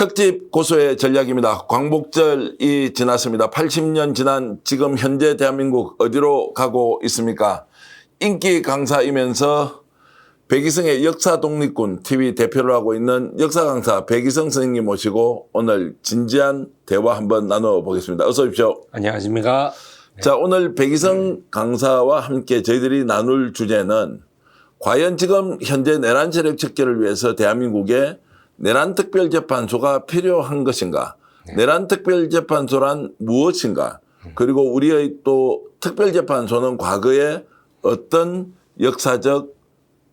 특집 고소의 전략입니다. 광복절이 지났습니다. 80년 지난 지금 현재 대한민국 어디로 가고 있습니까? 인기 강사이면서 백이성의 역사 독립군 TV 대표를 하고 있는 역사 강사 백이성 선생님 모시고 오늘 진지한 대화 한번 나눠보겠습니다. 어서 오십시오. 안녕하십니까. 네. 자, 오늘 백이성 강사와 함께 저희들이 나눌 주제는 과연 지금 현재 내란 세력 척결을 위해서 대한민국에 내란특별재판소가 필요한 것인가? 네. 내란특별재판소란 무엇인가? 그리고 우리의 또 특별재판소는 과거에 어떤 역사적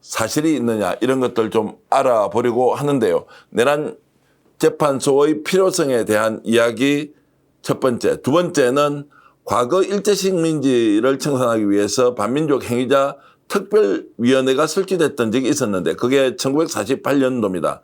사실이 있느냐 이런 것들 좀 알아보려고 하는데요. 내란재판소의 필요성에 대한 이야기 첫 번째. 두 번째는 과거 일제식민지를 청산하기 위해서 반민족 행위자 특별위원회가 설치됐던 적이 있었는데 그게 1948년도입니다.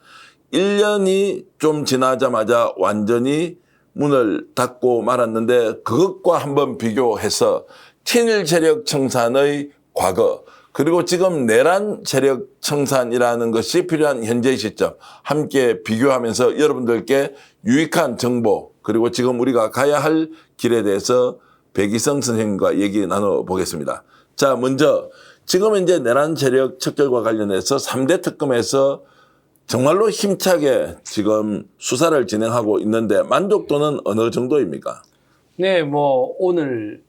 1년이 좀 지나자마자 완전히 문을 닫고 말았는데 그것과 한번 비교해서 친일 세력 청산의 과거 그리고 지금 내란 세력 청산이라는 것이 필요한 현재 시점 함께 비교하면서 여러분들께 유익한 정보 그리고 지금 우리가 가야 할 길에 대해서 백이성 선생님과 얘기 나눠보겠습니다. 자, 먼저 지금 이제 내란 세력 척결과 관련해서 3대 특검에서 정말로 힘차게 지금 수사를 진행하고 있는데 만족도는 어느 정도입니까? 네, 뭐 오늘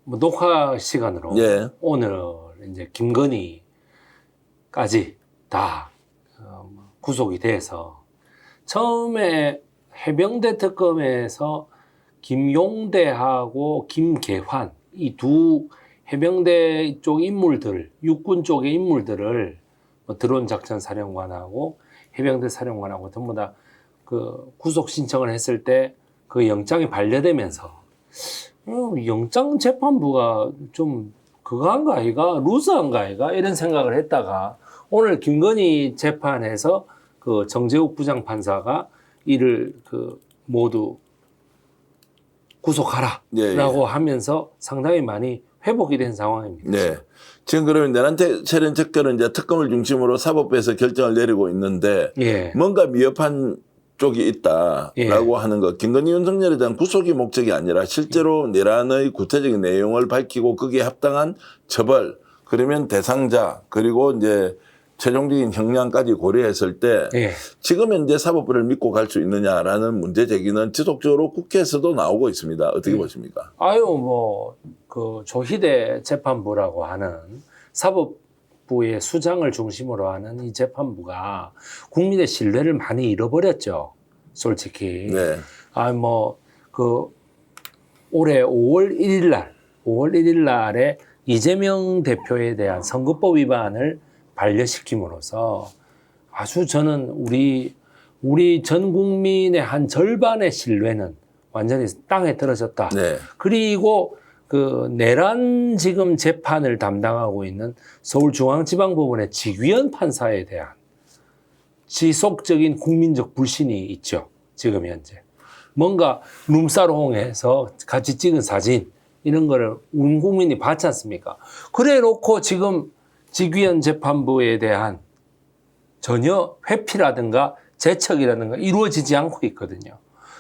녹화 시간으로 예. 오늘 이제 김건희까지 다 구속이 돼서 처음에 해병대 특검에서 김용대하고 김계환 이 두 해병대 쪽 인물들, 육군 쪽의 인물들을 드론 작전 사령관하고 해병대 사령관하고 전부 다 그 구속 신청을 했을 때 그 영장이 반려되면서 영장 재판부가 좀 그거한가 아이가 루즈한가 아이가 이런 생각을 했다가 오늘 김건희 재판에서 그 정재욱 부장판사가 이를 그 모두 구속하라라고 예. 하면서 상당히 많이 회복이 된 상황입니다. 네. 지금 그러면 내란 세력 척결은 이제 특검을 중심으로 사법부에서 결정을 내리고 있는데 예. 뭔가 미흡한 쪽이 있다라고 예. 하는 것. 김건희 윤석열에 대한 구속이 목적이 아니라 실제로 내란의 구체적인 내용을 밝히고 거기에 합당한 처벌 그러면 대상자 그리고 이제 최종적인 형량까지 고려했을 때 예. 지금 현재 사법부를 믿고 갈 수 있느냐라는 문제 제기는 지속적으로 국회에서도 나오고 있습니다. 어떻게 보십니까? 아유 뭐 그 조희대 재판부라고 하는 사법부의 수장을 중심으로 하는 이 재판부가 국민의 신뢰를 많이 잃어버렸죠. 솔직히. 네. 아 뭐 그 올해 5월 1일 날에 이재명 대표에 대한 선거법 위반을 반려시킴으로써 아주 저는 우리 전 국민의 한 절반의 신뢰는 완전히 땅에 떨어졌다. 네. 그리고 그 내란 지금 재판을 담당하고 있는 서울중앙지방법원의 지귀현 판사에 대한 지속적인 국민적 불신이 있죠. 지금 현재. 뭔가 룸사롱에서 같이 찍은 사진 이런 거를 온 국민이 봤지 않습니까? 그래 놓고 지금 지귀현 재판부에 대한 전혀 회피라든가 재척이라든가 이루어지지 않고 있거든요.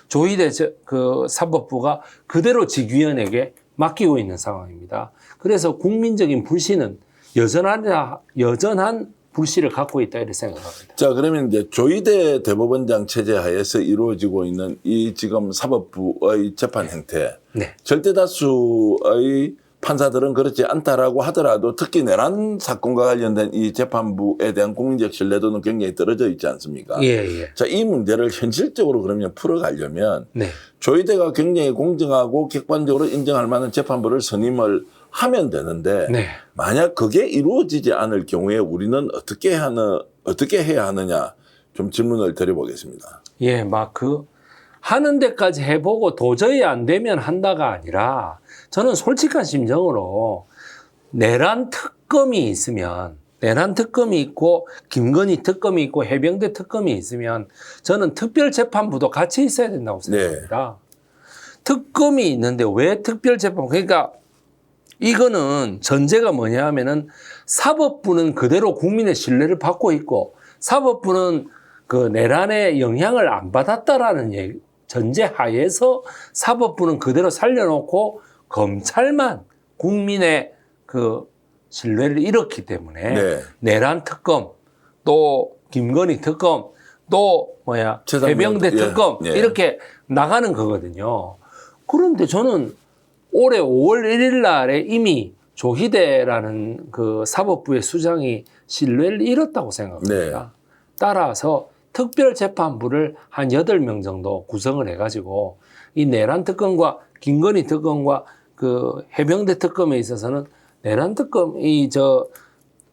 조희대 그 사법부가 그대로 지귀현에게 맡기고 있는 상황입니다. 그래서 국민적인 불신은 여전한 불신을 갖고 있다 이렇게 생각합니다. 자, 그러면 이제 조희대 대법원장 체제 하에서 이루어지고 있는 이 지금 사법부의 재판 행태, 네. 절대 다수의 판사들은 그렇지 않다라고 하더라도 특히 내란 사건과 관련된 이 재판부에 대한 국민적 신뢰도는 굉장히 떨어져 있지 않습니까? 예, 예. 자, 이 문제를 현실적으로 그러면 풀어가려면 네. 조희대가 굉장히 공정하고 객관적으로 인정할 만한 재판부를 선임을 하면 되는데 네. 만약 그게 이루어지지 않을 경우에 우리는 어떻게 해야 하느냐 좀 질문을 드려보겠습니다. 예, 막 하는 데까지 해보고 도저히 안 되면 한다가 아니라 저는 솔직한 심정으로 내란 특검이 있고 김건희 특검이 있고 해병대 특검이 있으면 저는 특별재판부도 같이 있어야 된다고 생각합니다. 네. 특검이 있는데 왜 특별재판부? 그러니까 이거는 전제가 뭐냐 하면은 사법부는 그대로 국민의 신뢰를 받고 있고 사법부는 그 내란의 영향을 안 받았다라는 전제하에서 사법부는 그대로 살려놓고 검찰만 국민의 그 신뢰를 잃었기 때문에 네. 내란 특검 또 김건희 특검 또 최상병, 해병대 특검 예. 이렇게 나가는 거거든요. 그런데 저는 올해 5월 1일 날에 이미 조희대라는 그 사법부의 수장이 신뢰를 잃었다고 생각합니다. 네. 따라서 특별재판부를 한 8명 정도 구성을 해가지고 이 내란 특검과 김건희 특검과 그 해병대 특검에 있어서는 내란 특검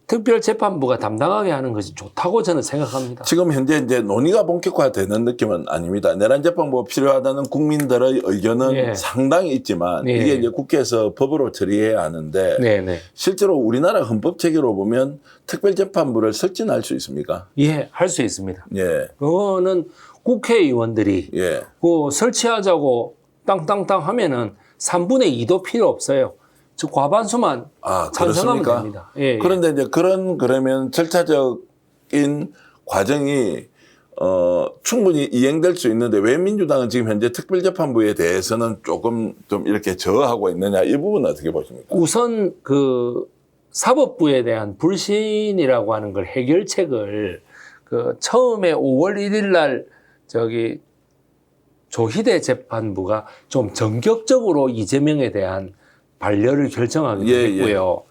특별재판부가 담당하게 하는 것이 좋다고 저는 생각합니다. 지금 현재 이제 논의가 본격화되는 느낌은 아닙니다. 내란 재판부가 필요하다는 국민들의 의견은 예. 상당히 있지만 예. 이게 이제 국회에서 법으로 처리해야 하는데 네네. 실제로 우리나라 헌법 체계로 보면 특별재판부를 설진할 수 있습니까? 예, 할 수 있습니다. 예, 그거는 국회의원들이 예. 그 설치하자고 땅땅땅 하면은 3분의 2도 필요 없어요. 즉 과반수만 찬성하면 그렇습니까? 됩니다. 예, 그런데 이제 그러면 절차적인 과정이 충분히 이행될 수 있는데 왜 민주당은 지금 현재 특별재판부에 대해서는 조금 좀 이렇게 저하고 있느냐 이 부분은 어떻게 보십니까? 우선 그 사법부에 대한 불신이라고 하는 걸 해결책을 그 처음에 5월 1일 날 조희대 재판부가 좀 전격적으로 이재명에 대한 반려를 결정하기도 예, 했고요.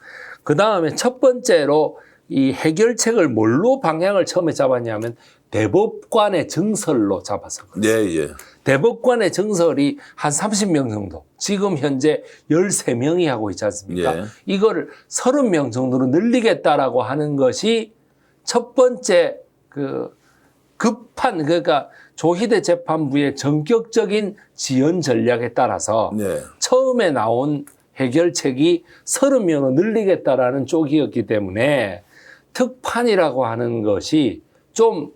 그 다음에 첫 번째로 이 해결책을 뭘로 방향을 처음에 잡았냐면 대법관의 증설로 잡았었거든요. 예, 예. 대법관의 증설이 한 30명 정도, 지금 현재 13명이 하고 있지 않습니까? 예. 이거를 30명 정도로 늘리겠다라고 하는 것이 첫 번째 그러니까 조희대 재판부의 전격적인 지연 전략에 따라서 네. 처음에 나온 해결책이 30명으로 늘리겠다라는 쪽이었기 때문에 특판이라고 하는 것이 좀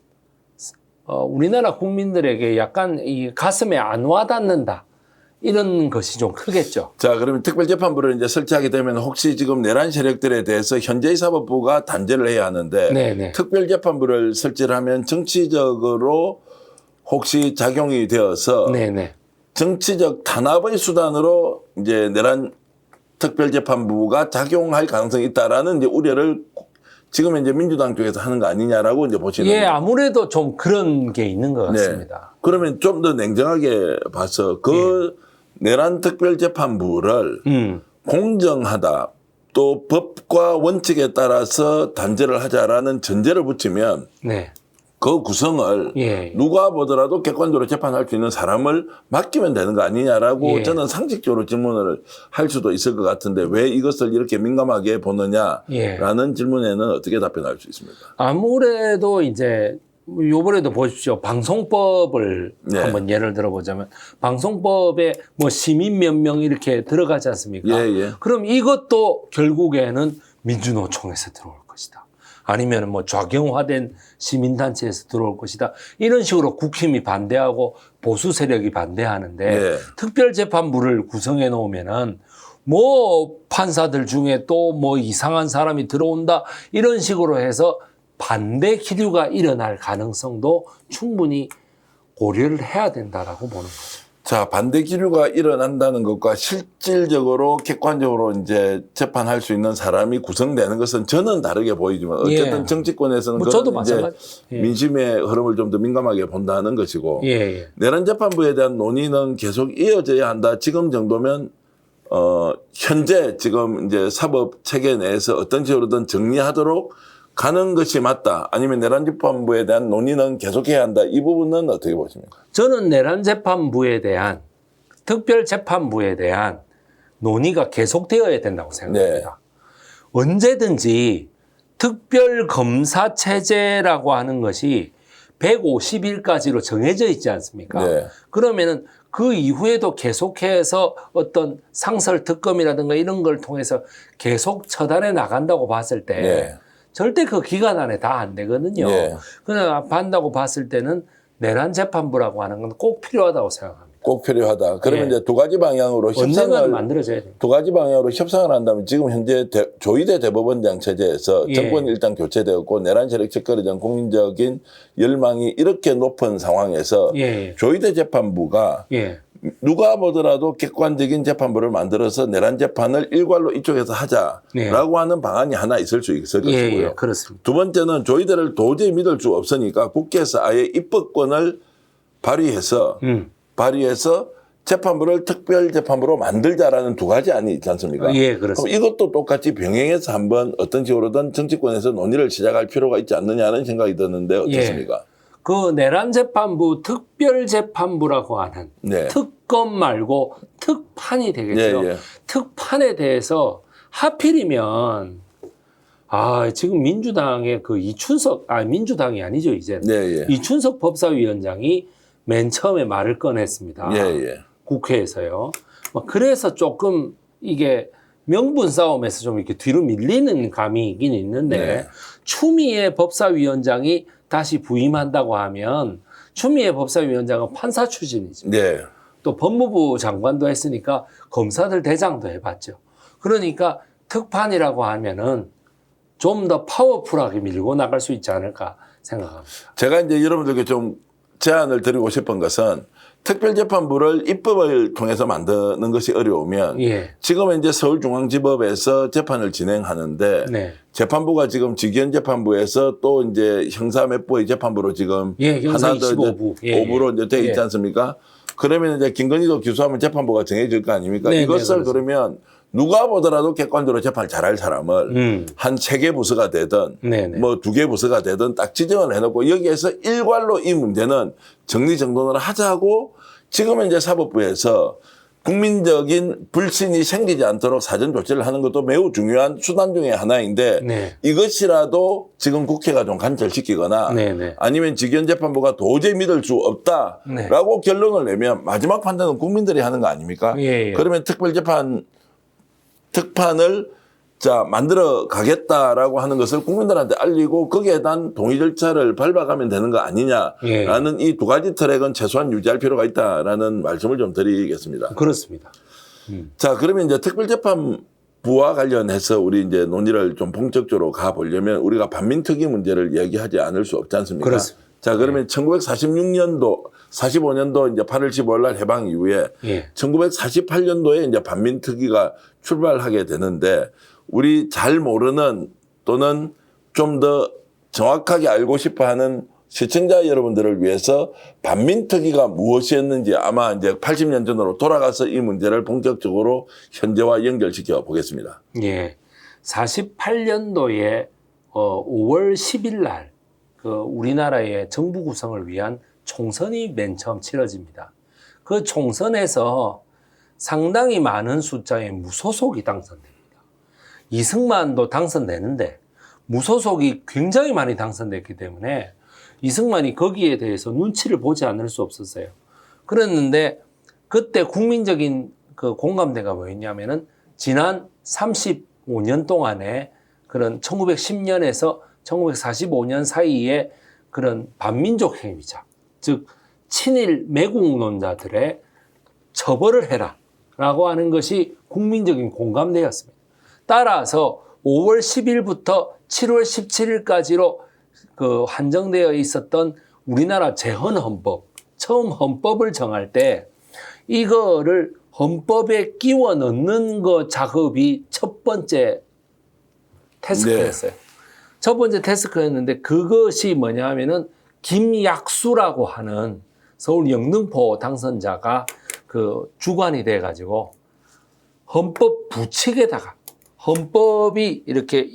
우리나라 국민들에게 약간 이 가슴에 안 와닿는다. 이런 것이 좀 크겠죠. 자, 그러면 특별재판부를 이제 설치하게 되면 혹시 지금 내란 세력들에 대해서 현재의 사법부가 단죄를 해야 하는데 네네. 특별재판부를 설치를 하면 정치적으로 혹시 작용이 되어서 네네. 정치적 탄압의 수단으로 이제 내란 특별재판부가 작용할 가능성이 있다라는 이제 우려를 지금 이제 민주당 쪽에서 하는 거 아니냐라고 이제 보시는. 예, 아무래도 좀 그런 게 있는 것 네. 같습니다. 그러면 좀 더 냉정하게 봐서 내란 특별재판부를 공정하다 또 법과 원칙에 따라서 단죄를 하자라는 전제를 붙이면 네. 그 구성을 예. 누가 보더라도 객관적으로 재판할 수 있는 사람을 맡기면 되는 거 아니냐라고 예. 저는 상식적으로 질문을 할 수도 있을 것 같은데 왜 이것을 이렇게 민감하게 보느냐라는 질문에는 어떻게 답변할 수 있습니까? 아무래도 이제 요번에도 보십시오. 방송법을 네. 한번 예를 들어보자면 방송법에 뭐 시민 몇 명 이렇게 들어가지 않습니까? 예, 예. 그럼 이것도 결국에는 민주노총에서 들어올 것이다. 아니면 뭐 좌경화된 시민단체에서 들어올 것이다. 이런 식으로 국힘이 반대하고 보수 세력이 반대하는데 예. 특별재판부를 구성해 놓으면은 뭐 판사들 중에 또 뭐 이상한 사람이 들어온다. 이런 식으로 해서 반대 기류가 일어날 가능성도 충분히 고려를 해야 된다라고 보는 거죠. 자, 반대 기류가 일어난다는 것과 실질적으로 객관적으로 이제 재판할 수 있는 사람이 구성되는 것은 저는 다르게 보이지만 어쨌든 예. 정치권에서는 뭐 저도 그런 이제 마찬가지. 예. 민심의 흐름을 좀 더 민감하게 본다는 것이고 예, 예. 내란 재판부에 대한 논의는 계속 이어져야 한다. 지금 정도면 현재 지금 이제 사법 체계 내에서 어떤 식으로든 정리하도록 가는 것이 맞다. 아니면 내란 재판부에 대한 논의는 계속해야 한다. 이 부분은 어떻게 보십니까? 저는 내란 재판부에 대한 특별 재판부에 대한 논의가 계속되어야 된다고 생각합니다. 언제든지 특별 검사 체제라고 하는 것이 150일까지로 정해져 있지 않습니까? 네. 그러면은 그 이후에도 계속해서 어떤 상설 특검이라든가 이런 걸 통해서 계속 처단해 나간다고 봤을 때 네. 절대 그 기간 안에 다 안 되거든요. 네. 그냥 한다고 봤을 때는 내란 재판부라고 하는 건 꼭 필요하다고 생각합니다. 꼭 필요하다. 그러면 예. 이제 두 가지 방향으로 언젠가는 협상을 만들어져야 돼요. 두 가지 방향으로 협상을 한다면 지금 현재 조희대 대법원장 체제에서 예. 정권이 일단 교체되었고 내란 세력 책거리 전 국민적인 열망이 이렇게 높은 상황에서 예. 조희대 재판부가 예. 누가 보더라도 객관적인 재판부를 만들어서 내란 재판을 일괄로 이쪽에서 하자라고 하는 방안이 하나 있을 수 있을 예. 것이고요. 예. 그렇습니다. 두 번째는 조희대를 도저히 믿을 수 없으니까 국회에서 아예 입법권을 발휘해서 재판부를 특별재판부로 만들자라는 두 가지 안이 있지 않습니까? 예, 그럼 그렇습니다. 이것도 똑같이 병행해서 한번 어떤 식으로든 정치권에서 논의를 시작할 필요가 있지 않느냐는 생각이 드는데 어떻습니까? 그 내란 재판부 특별재판부라고 하는 네. 특검 말고 특판이 되겠죠. 예, 예. 특판에 대해서 하필이면 지금 민주당의 그 민주당이 아니죠 이제는. 네, 예. 이춘석 법사위원장이 맨 처음에 말을 꺼냈습니다. 예, 예. 국회에서요. 그래서 조금 이게 명분 싸움에서 좀 이렇게 뒤로 밀리는 감이 있긴 있는데 네. 추미애 법사위원장이 다시 부임한다고 하면 추미애 법사위원장은 판사 출신이죠. 네. 또 법무부 장관도 했으니까 검사들 대장도 해봤죠. 그러니까 특판이라고 하면은 좀 더 파워풀하게 밀고 나갈 수 있지 않을까 생각합니다. 제가 이제 여러분들께 좀 제안을 드리고 싶은 것은 특별재판부를 입법을 통해서 만드는 것이 어려우면 예. 지금은 이제 서울중앙지법에서 재판을 진행하는데 네. 재판부가 지금 직위원재판부에서 또 이제 형사매부의 재판부로 지금 예, 형사 하나 더 25부. 예, 5부로 이제 돼 있지 예. 않습니까? 그러면 이제 김건희도 기소하면 재판부가 정해질 거 아닙니까? 네, 이것을 네, 그러면 누가 보더라도 객관적으로 재판을 잘할 사람을 한 3개 부서가 되든 네, 네. 뭐 2개 부서가 되든 딱 지정을 해놓고 여기에서 일괄로 이 문제는 정리정돈을 하자고 지금은 이제 사법부에서 국민적인 불신이 생기지 않도록 사전 조치를 하는 것도 매우 중요한 수단 중에 하나인데 네. 이것이라도 지금 국회가 좀 간철시키거나 네, 네. 아니면 직위원재판부가 도저히 믿을 수 없다라고 결론을 내면 마지막 판단은 국민들이 하는 거 아닙니까? 예, 예. 그러면 특판을 만들어 가겠다라고 하는 것을 국민들한테 알리고 거기에 대한 동의 절차를 밟아가면 되는 거 아니냐라는 이 두 가지 트랙은 최소한 유지할 필요가 있다라는 말씀을 좀 드리겠습니다. 그렇습니다. 자, 그러면 이제 특별재판부와 관련해서 우리 이제 논의를 좀 본격적으로 가보려면 우리가 반민특위 문제를 얘기하지 않을 수 없지 않습니까? 그렇습니다. 자, 그러면 1946년도, 45년도 이제 8월 15일 날 해방 이후에 1948년도에 이제 반민특위가 출발하게 되는데 우리 잘 모르는 또는 좀 더 정확하게 알고 싶어 하는 시청자 여러분들을 위해서 반민특위가 무엇이었는지 아마 이제 80년 전으로 돌아가서 이 문제를 본격적으로 현재와 연결시켜 보겠습니다. 예. 48년도에 5월 10일 날 우리나라의 정부 구성을 위한 총선이 맨 처음 치러집니다. 그 총선에서 상당히 많은 숫자의 무소속이 당선됩니다. 이승만도 당선되는데 무소속이 굉장히 많이 당선됐기 때문에 이승만이 거기에 대해서 눈치를 보지 않을 수 없었어요. 그랬는데 그때 국민적인 그 공감대가 뭐였냐면은 지난 35년 동안에 그런 1910년에서 1945년 사이에 그런 반민족 행위자, 즉 친일 매국론자들의 처벌을 해라라고 하는 것이 국민적인 공감대였습니다. 따라서 5월 10일부터 7월 17일까지로 그 한정되어 있었던 우리나라 재헌헌법, 처음 헌법을 정할 때 이거를 헌법에 끼워 넣는 거 작업이 첫 번째 태스크였어요. 첫 번째 태스크였는데 그것이 뭐냐 하면은 김약수라고 하는 서울 영등포 당선자가 그 주관이 돼가지고 헌법 부칙에다가 헌법이 이렇게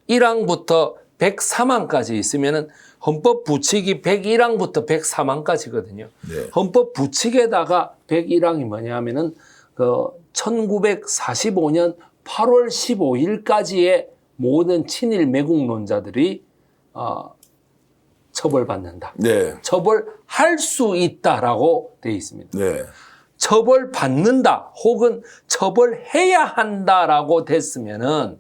1항부터 103항까지 있으면은 헌법 부칙이 101항부터 103항까지거든요. 네. 헌법 부칙에다가 101항이 뭐냐 하면은 그 1945년 8월 15일까지의 모든 친일 매국론자들이 처벌받는다. 네. 처벌할 수 있다라고 되어 있습니다. 네. 처벌받는다 혹은 처벌해야 한다라고 됐으면은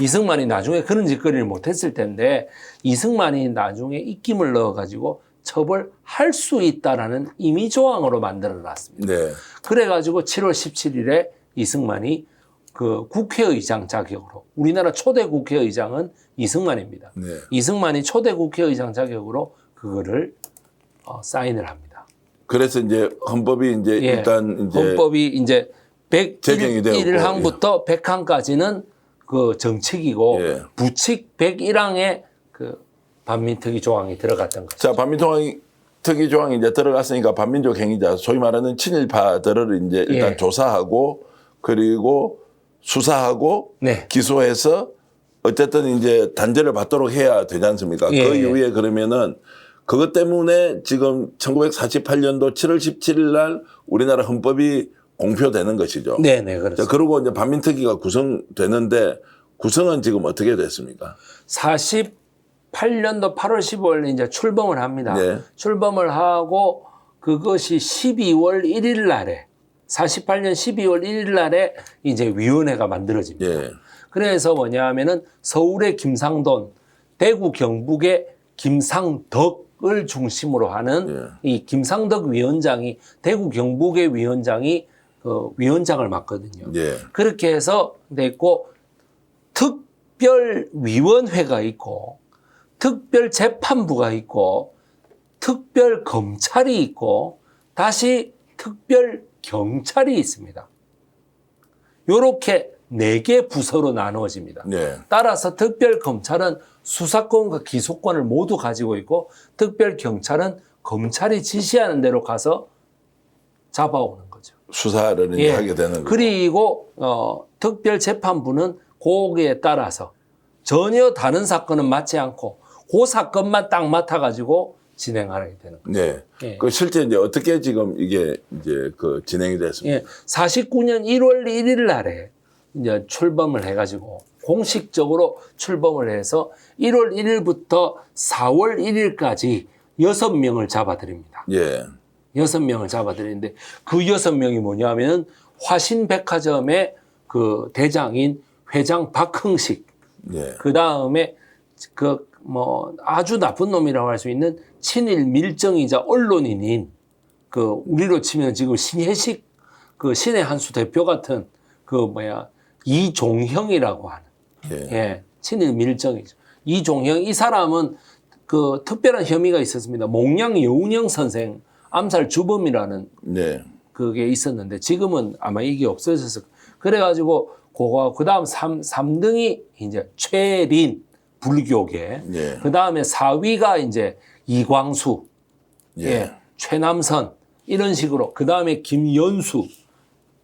이승만이 나중에 그런 짓거리를 못했을 텐데 이승만이 나중에 입김을 넣어가지고 처벌할 수 있다라는 임의 조항으로 만들어 놨습니다. 네. 그래가지고 7월 17일에 이승만이 그 국회의장 자격으로, 우리나라 초대 국회의장은 이승만입니다. 네. 이승만이 초대 국회의장 자격으로 그거를 사인을 합니다. 그래서 이제 헌법이 이제 예. 일단 이제 헌법이 이제 제정이 되었고, 101항부터 100항까지는 그 정칙이고 예. 부칙 101항에 그 반민특위 조항이 들어갔던 거죠. 자, 반민특위 조항이 이제 들어갔으니까 반민족 행위자, 소위 말하는 친일파들을 이제 일단 예. 조사하고 그리고 수사하고 네. 기소해서 어쨌든 이제 단죄를 받도록 해야 되지 않습니까? 예. 그 이후에 그러면은 그것 때문에 지금 1948년도 7월 17일 날 우리나라 헌법이 공표되는 것이죠. 네네, 자, 그렇습니다. 그리고 이제 반민특위가 구성되는데 구성은 지금 어떻게 됐습니까? 48년도 8월 15일 이제 출범을 합니다. 네. 출범을 하고 그것이 12월 1일 날에 48년 12월 1일 날에 이제 위원회가 만들어집니다. 예. 그래서 뭐냐 하면은 서울의 김상돈, 대구 경북의 김상덕을 중심으로 하는 이 김상덕 위원장이 대구 경북의 위원장이 그 위원장을 맡거든요. 예. 그렇게 해서 됐고 특별위원회가 있고 특별재판부가 있고 특별검찰이 있고 다시 특별경찰이 있습니다. 요렇게 4개 부서로 나누어집니다. 네. 따라서 특별검찰은 수사권과 기소권을 모두 가지고 있고 특별경찰은 검찰이 지시하는 대로 가서 잡아오는 거죠. 수사를 이제 예. 하게 되는 거죠. 그리고 특별재판부는 거기에 따라서 전혀 다른 사건은 맡지 않고 그 사건만 딱 맡아가지고 진행하게 되는 거죠. 네. 예. 그 실제 이제 어떻게 지금 이게 이제 그 진행이 됐습니까? 예, 49년 1월 1일 날에 이제 출범을 해가지고 공식적으로 출범을 해서 1월 1일부터 4월 1일까지 6명을 잡아들입니다. 예. 6명을 잡아들이는데 그 6명이 뭐냐면은 화신백화점의 그 대장인 회장 박흥식, 예. 그 다음에 그 뭐 아주 나쁜 놈이라고 할 수 있는 친일 밀정이자 언론인인 그 우리로 치면 지금 신혜식 그 신의 한수 대표 같은 그 뭐야 이종형이라고 하는 예, 친일 밀정이죠. 이종형 이 사람은 그 특별한 혐의가 있었습니다. 몽양 여운형 선생 암살 주범이라는 네. 그게 있었는데 지금은 아마 이게 없어졌을 거예요. 그래가지고 그거 그다음 3등이 이제 최린 불교계, 예. 그다음에 4위가 이제 이광수, 예. 예, 최남선 이런 식으로 그다음에 김연수,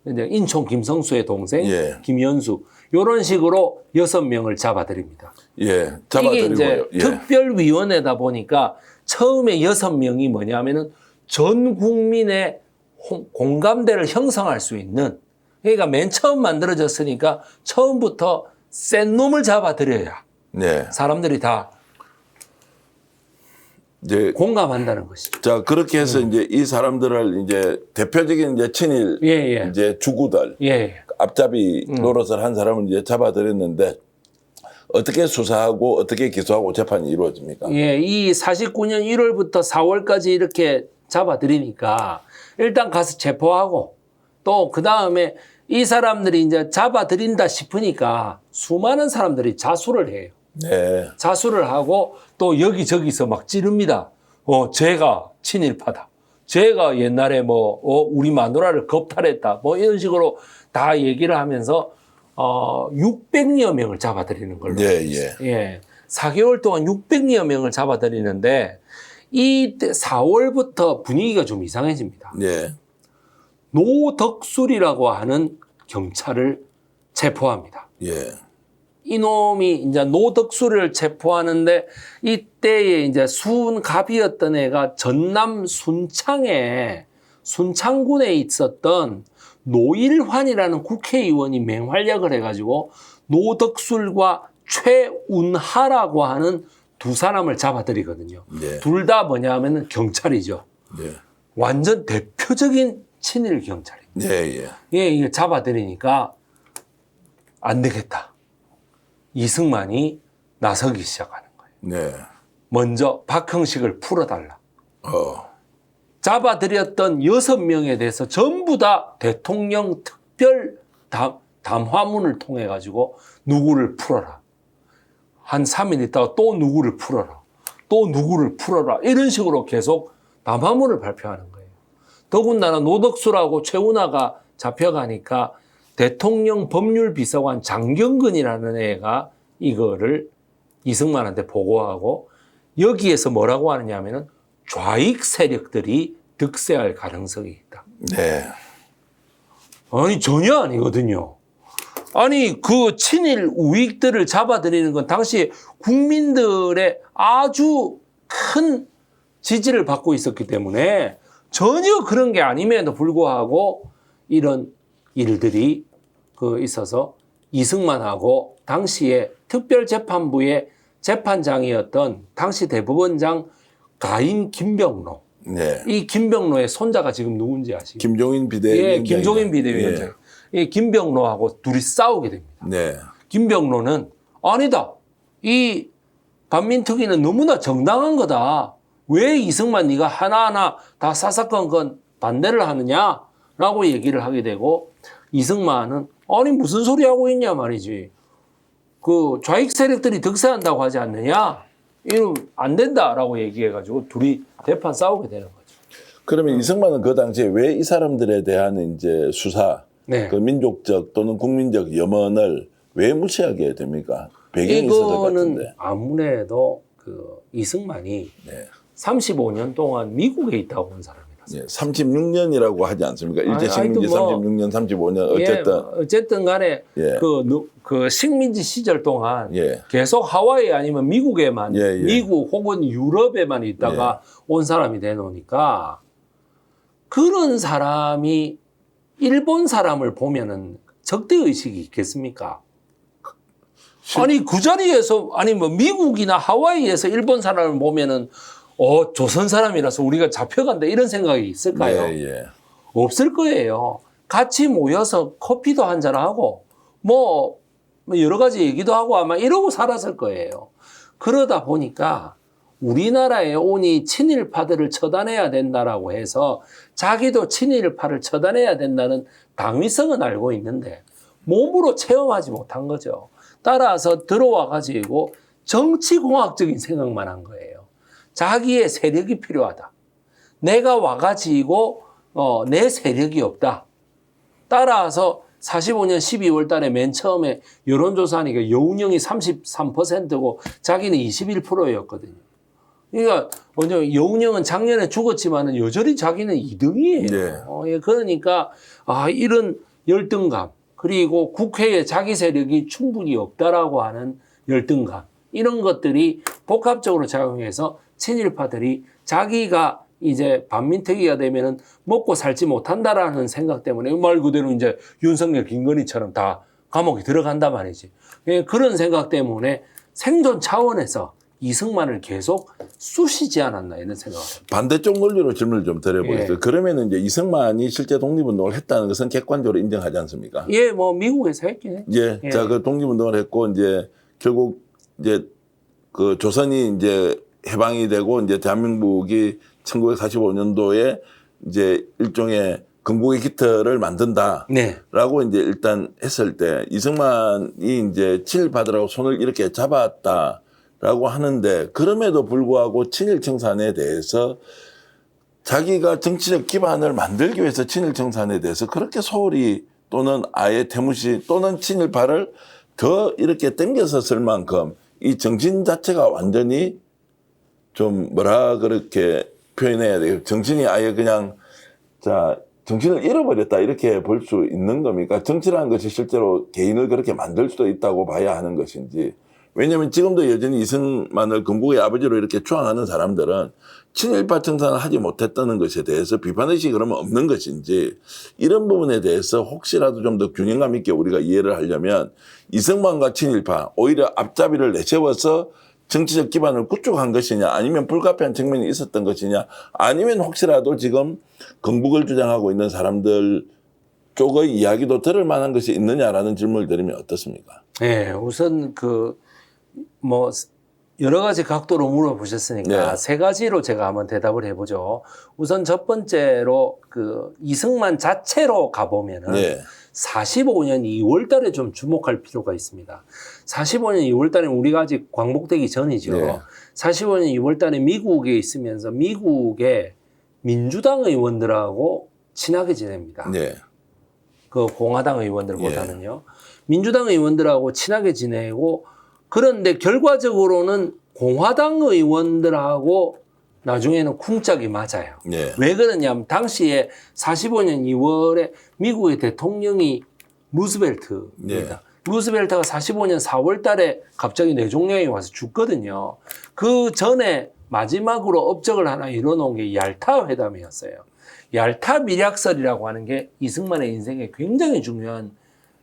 이제 인천 김성수의 동생 예. 김연수 이런 식으로 6명을 잡아들입니다. 예. 이게 잡아드리고요. 이제 예. 특별위원회다 보니까 처음에 6명이 뭐냐면은 전 국민의 공감대를 형성할 수 있는, 그러니까 맨 처음 만들어졌으니까 처음부터 센 놈을 잡아들여야 네. 사람들이 다 이제 공감한다는 것이죠. 자, 그렇게 해서 이제 이 사람들을 이제 대표적인 이제 친일 예. 이제 주구들 예. 앞잡이 노릇을 한 사람을 이제 잡아들였는데 어떻게 수사하고 어떻게 기소하고 재판이 이루어집니까? 예, 이 49년 1월부터 4월까지 이렇게 잡아들이니까 일단 가서 체포하고 또 그 다음에 이 사람들이 이제 잡아들인다 싶으니까 수많은 사람들이 자수를 해요. 네. 자수를 하고 또 여기저기서 막 찌릅니다. 제가 친일파다. 제가 옛날에 우리 마누라를 겁탈했다. 뭐 이런 식으로 다 얘기를 하면서 600여 명을 잡아들이는 걸로. 예, 예. 예. 4개월 동안 600여 명을 잡아들이는데 이 4월부터 분위기가 좀 이상해집니다. 예. 노덕술이라고 하는 경찰을 체포합니다. 예. 이놈이 이제 노덕술을 체포하는데 이때에 이제 순갑이었던 애가 전남 순창군에 있었던 노일환이라는 국회의원이 맹활약을 해가지고 노덕술과 최운하라고 하는 두 사람을 잡아들이거든요. 네. 둘 다 뭐냐 하면은 경찰이죠. 네. 완전 대표적인 친일 경찰입니다. 예, 예. 예, 이거 잡아들이니까 안 되겠다. 이승만이 나서기 시작하는 거예요. 네. 먼저 박형식을 풀어달라. 잡아들였던 6명에 대해서 전부 다 대통령 특별 담화문을 통해 가지고 누구를 풀어라. 한 3일 있다가 또 누구를 풀어라. 또 누구를 풀어라. 이런 식으로 계속 담화문을 발표하는 거예요. 더군다나 노덕수라고 최운하가 잡혀가니까 대통령 법률비서관 장경근이라는 애가 이거를 이승만한테 보고하고 여기에서 뭐라고 하느냐 하면은 좌익 세력들이 득세할 가능성이 있다. 네. 아니 전혀 아니거든요. 아니 그 친일 우익들을 잡아들이는 건 당시 국민들의 아주 큰 지지를 받고 있었기 때문에 전혀 그런 게 아님에도 불구하고 이런 일들이 있어서 이승만하고 당시에 특별재판부의 재판장이었던 당시 대법원장 가인 김병로. 네. 이 김병로의 손자가 지금 누군지 아시죠? 김종인 비대위원장. 예, 김종인 비대위원장. 이 김병로하고 둘이 싸우게 됩니다. 네. 김병로는 아니다. 이 반민특위는 너무나 정당한 거다. 왜 이승만 네가 하나하나 다 사사건건 반대를 하느냐라고 얘기를 하게 되고 이승만은 아니 무슨 소리 하고 있냐 말이지. 그 좌익 세력들이 득세한다고 하지 않느냐? 이건 안 된다라고 얘기해가지고 둘이 대판 싸우게 되는 거죠. 그러면 이승만은 그 당시에 왜 이 사람들에 대한 이제 수사, 네. 그 민족적 또는 국민적 염원을 왜 무시하게 됩니까? 배경이 있어서 이거는 같은데. 아무래도 그 이승만이 네. 35년 동안 미국에 있다고 온 사람이라서. 네. 36년이라고 하지 않습니까? 일제 식민지 하여튼 36년, 35년 어쨌든. 예, 어쨌든 간에 예. 그 식민지 시절 동안 예. 계속 하와이 아니면 미국에만 예, 예. 미국 혹은 유럽에만 있다가 온 사람이 되놓으니까 그런 사람이 일본 사람을 보면은 적대 의식이 있겠습니까? 아니 그 자리에서 아니 뭐 미국이나 하와이에서 일본 사람을 보면은 조선 사람이라서 우리가 잡혀간다 이런 생각이 있을까요? 예, 예. 없을 거예요. 같이 모여서 커피도 한잔하고 뭐 여러 가지 얘기도 하고 아마 이러고 살았을 거예요. 그러다 보니까 우리나라에 오니 친일파들을 처단해야 된다라고 해서 자기도 친일파를 처단해야 된다는 당위성은 알고 있는데 몸으로 체험하지 못한 거죠. 따라서 들어와 가지고 정치공학적인 생각만 한 거예요. 자기의 세력이 필요하다. 내가 와가지고 내 세력이 없다. 따라서 45년 12월 달에 맨 처음에 여론조사하니까 여운형이 33%고 자기는 21%였거든요. 그러니까 여운형은 작년에 죽었지만은 여전히 자기는 2등이에요. 네. 예, 그러니까 이런 열등감 그리고 국회에 자기 세력이 충분히 없다라고 하는 열등감 이런 것들이 복합적으로 작용해서 친일파들이 자기가 이제 반민특위가 되면은 먹고 살지 못한다라는 생각 때문에 말 그대로 이제 윤석열, 김건희처럼 다 감옥에 들어간단 말이지. 그런 생각 때문에 생존 차원에서 이승만을 계속 쑤시지 않았나 이런 생각을 합니다. 반대쪽 논리로 질문을 좀 드려보겠습니다. 예. 그러면 이제 이승만이 실제 독립운동을 했다는 것은 객관적으로 인정하지 않습니까? 예, 뭐 미국에서 했긴 해. 예. 예. 자, 그 독립운동을 했고 이제 결국 이제 그 조선이 이제 해방이 되고 이제 대한민국이 1945년도에 이제 일종의 건국의 깃털을 만든다라고 네. 이제 일단 했을 때 이승만이 이제 친일파들하고 손을 이렇게 잡았다라고 하는데 그럼에도 불구하고 친일 청산에 대해서 자기가 정치적 기반을 만들기 위해서 친일 청산에 대해서 그렇게 소홀히 또는 아예 태무시 또는 친일파를 더 이렇게 땡겨서 쓸 만큼 이 정신 자체가 완전히 좀 뭐라 그렇게 표현해야 돼요. 정신이 아예 그냥 정신을 잃어버렸다 이렇게 볼 수 있는 겁니까? 정치라는 것이 실제로 개인을 그렇게 만들 수도 있다고 봐야 하는 것인지. 왜냐하면 지금도 여전히 이승만을 건국의 아버지로 이렇게 추앙하는 사람들은 친일파 청산을 하지 못했다는 것에 대해서 비판의식이 그러면 없는 것인지 이런 부분에 대해서 혹시라도 좀 더 균형감 있게 우리가 이해를 하려면 이승만과 친일파 오히려 앞잡이를 내세워서 정치적 기반을 구축한 것이냐 아니면 불가피한 측면이 있었던 것이냐 아니면 혹시라도 지금 건국을 주장하고 있는 사람들 쪽의 이야기도 들을 만한 것이 있느냐라는 질문을 드리면 어떻습니까? 네, 우선 여러 가지 각도로 물어보셨으니까 네. 세 가지로 제가 한번 대답을 해보죠. 우선 첫 번째로 그 이승만 자체로 가보면은 네. 45년 2월 달에 좀 주목할 필요가 있습니다. 45년 2월 달에 우리가 아직 광복되기 전이죠. 네. 45년 2월 달에 미국에 있으면서 미국의 민주당 의원들하고 친하게 지냅니다. 네. 그 공화당 의원들보다는요. 민주당 의원들하고 친하게 지내고 그런데 결과적으로는 공화당 의원들하고 나중에는 쿵짝이 맞아요. 네. 왜 그러냐면 당시에 45년 2월에 미국의 대통령이 루스벨트입니다. 네. 루스벨트가 45년 4월 달에 갑자기 뇌종양이 와서 죽거든요. 그 전에 마지막으로 업적을 하나 이뤄놓은 게 얄타 회담이었어요. 얄타 밀약설이라고 하는 게 이승만의 인생에 굉장히 중요한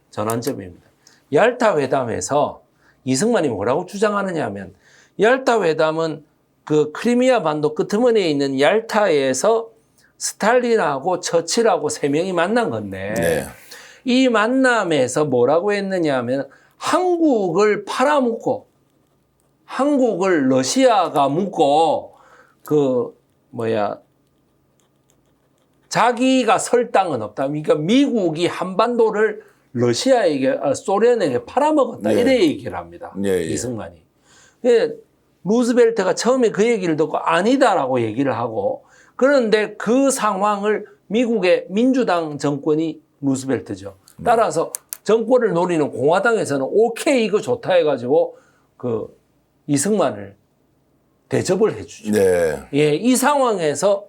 전환점입니다. 얄타 회담에서 이승만이 뭐라고 주장하느냐 하면 얄타 회담은 그 크리미아 반도 끄트머리에 있는 얄타에서 스탈린하고 처칠하고 세 명이 만난 건데 네. 이 만남에서 뭐라고 했느냐 하면 한국을 팔아먹고 한국을 러시아가 묻고 자기가 설 땅은 없다. 그러니까 미국이 한반도를 러시아에게 소련에게 팔아먹었다. 네. 이래 얘기를 합니다. 네, 이승만이. 루스벨트가 처음에 그 얘기를 듣고 아니다라고 얘기를 하고 그런데 그 상황을 미국의 민주당 정권이 루스벨트죠. 따라서 정권을 노리는 공화당에서는 오케이 이거 좋다 해가지고 그 이승만을 대접을 해주죠. 네. 예, 이 상황에서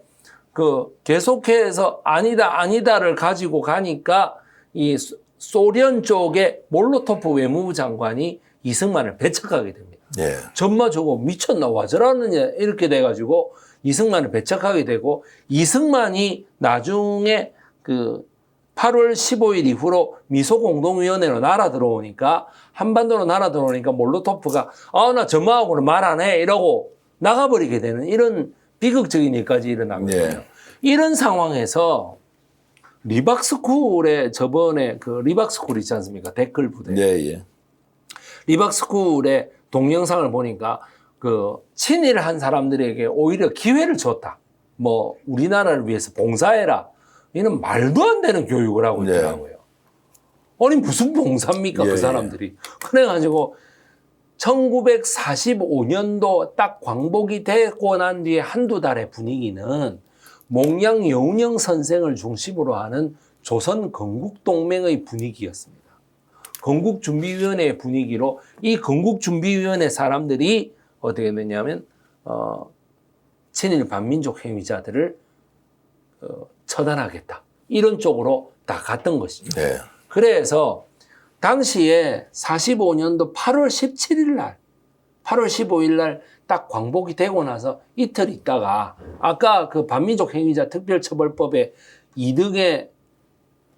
그 계속해서 아니다를 가지고 가니까 이 소련 쪽에 몰로토프 외무부 장관이 이승만을 배척하게 됩니다. 네. 전마 저거 미쳤나 와 저러느냐 이렇게 돼가지고 이승만을 배척하게 되고 이승만이 나중에 그 8월 15일 이후로 미소공동위원회로 날아 들어오니까 한반도로 날아 들어오니까 몰로토프가 나 전마하고는 말 안 해 이러고 나가버리게 되는 이런 비극적인 일까지 일어나거든요. 네. 이런 상황에서 리박스쿨에 저번에 그 리박스쿨 있지 않습니까? 댓글 부대. 네. 예. 리박스쿨의 동영상을 보니까 그 친일한 사람들에게 오히려 기회를 줬다. 뭐 우리나라를 위해서 봉사해라. 이는 말도 안 되는 교육을 하고 네. 있더라고요. 아니 무슨 봉사입니까 예, 그 사람들이. 그래가지고 1945년도 딱 광복이 되고 난 뒤에 한두 달의 분위기는 몽양 여운형 선생을 중심으로 하는 조선 건국동맹의 분위기였습니다. 건국준비위원회의 분위기로 이 건국준비위원회 사람들이 어떻게 했느냐면 친일 반민족 행위자들을 처단하겠다. 이런 쪽으로 다 갔던 것입니다. 네. 그래서 당시에 45년도 8월 17일 날, 8월 15일 날 딱 광복이 되고 나서 이틀 있다가 아까 그 반민족 행위자 특별처벌법에 2등에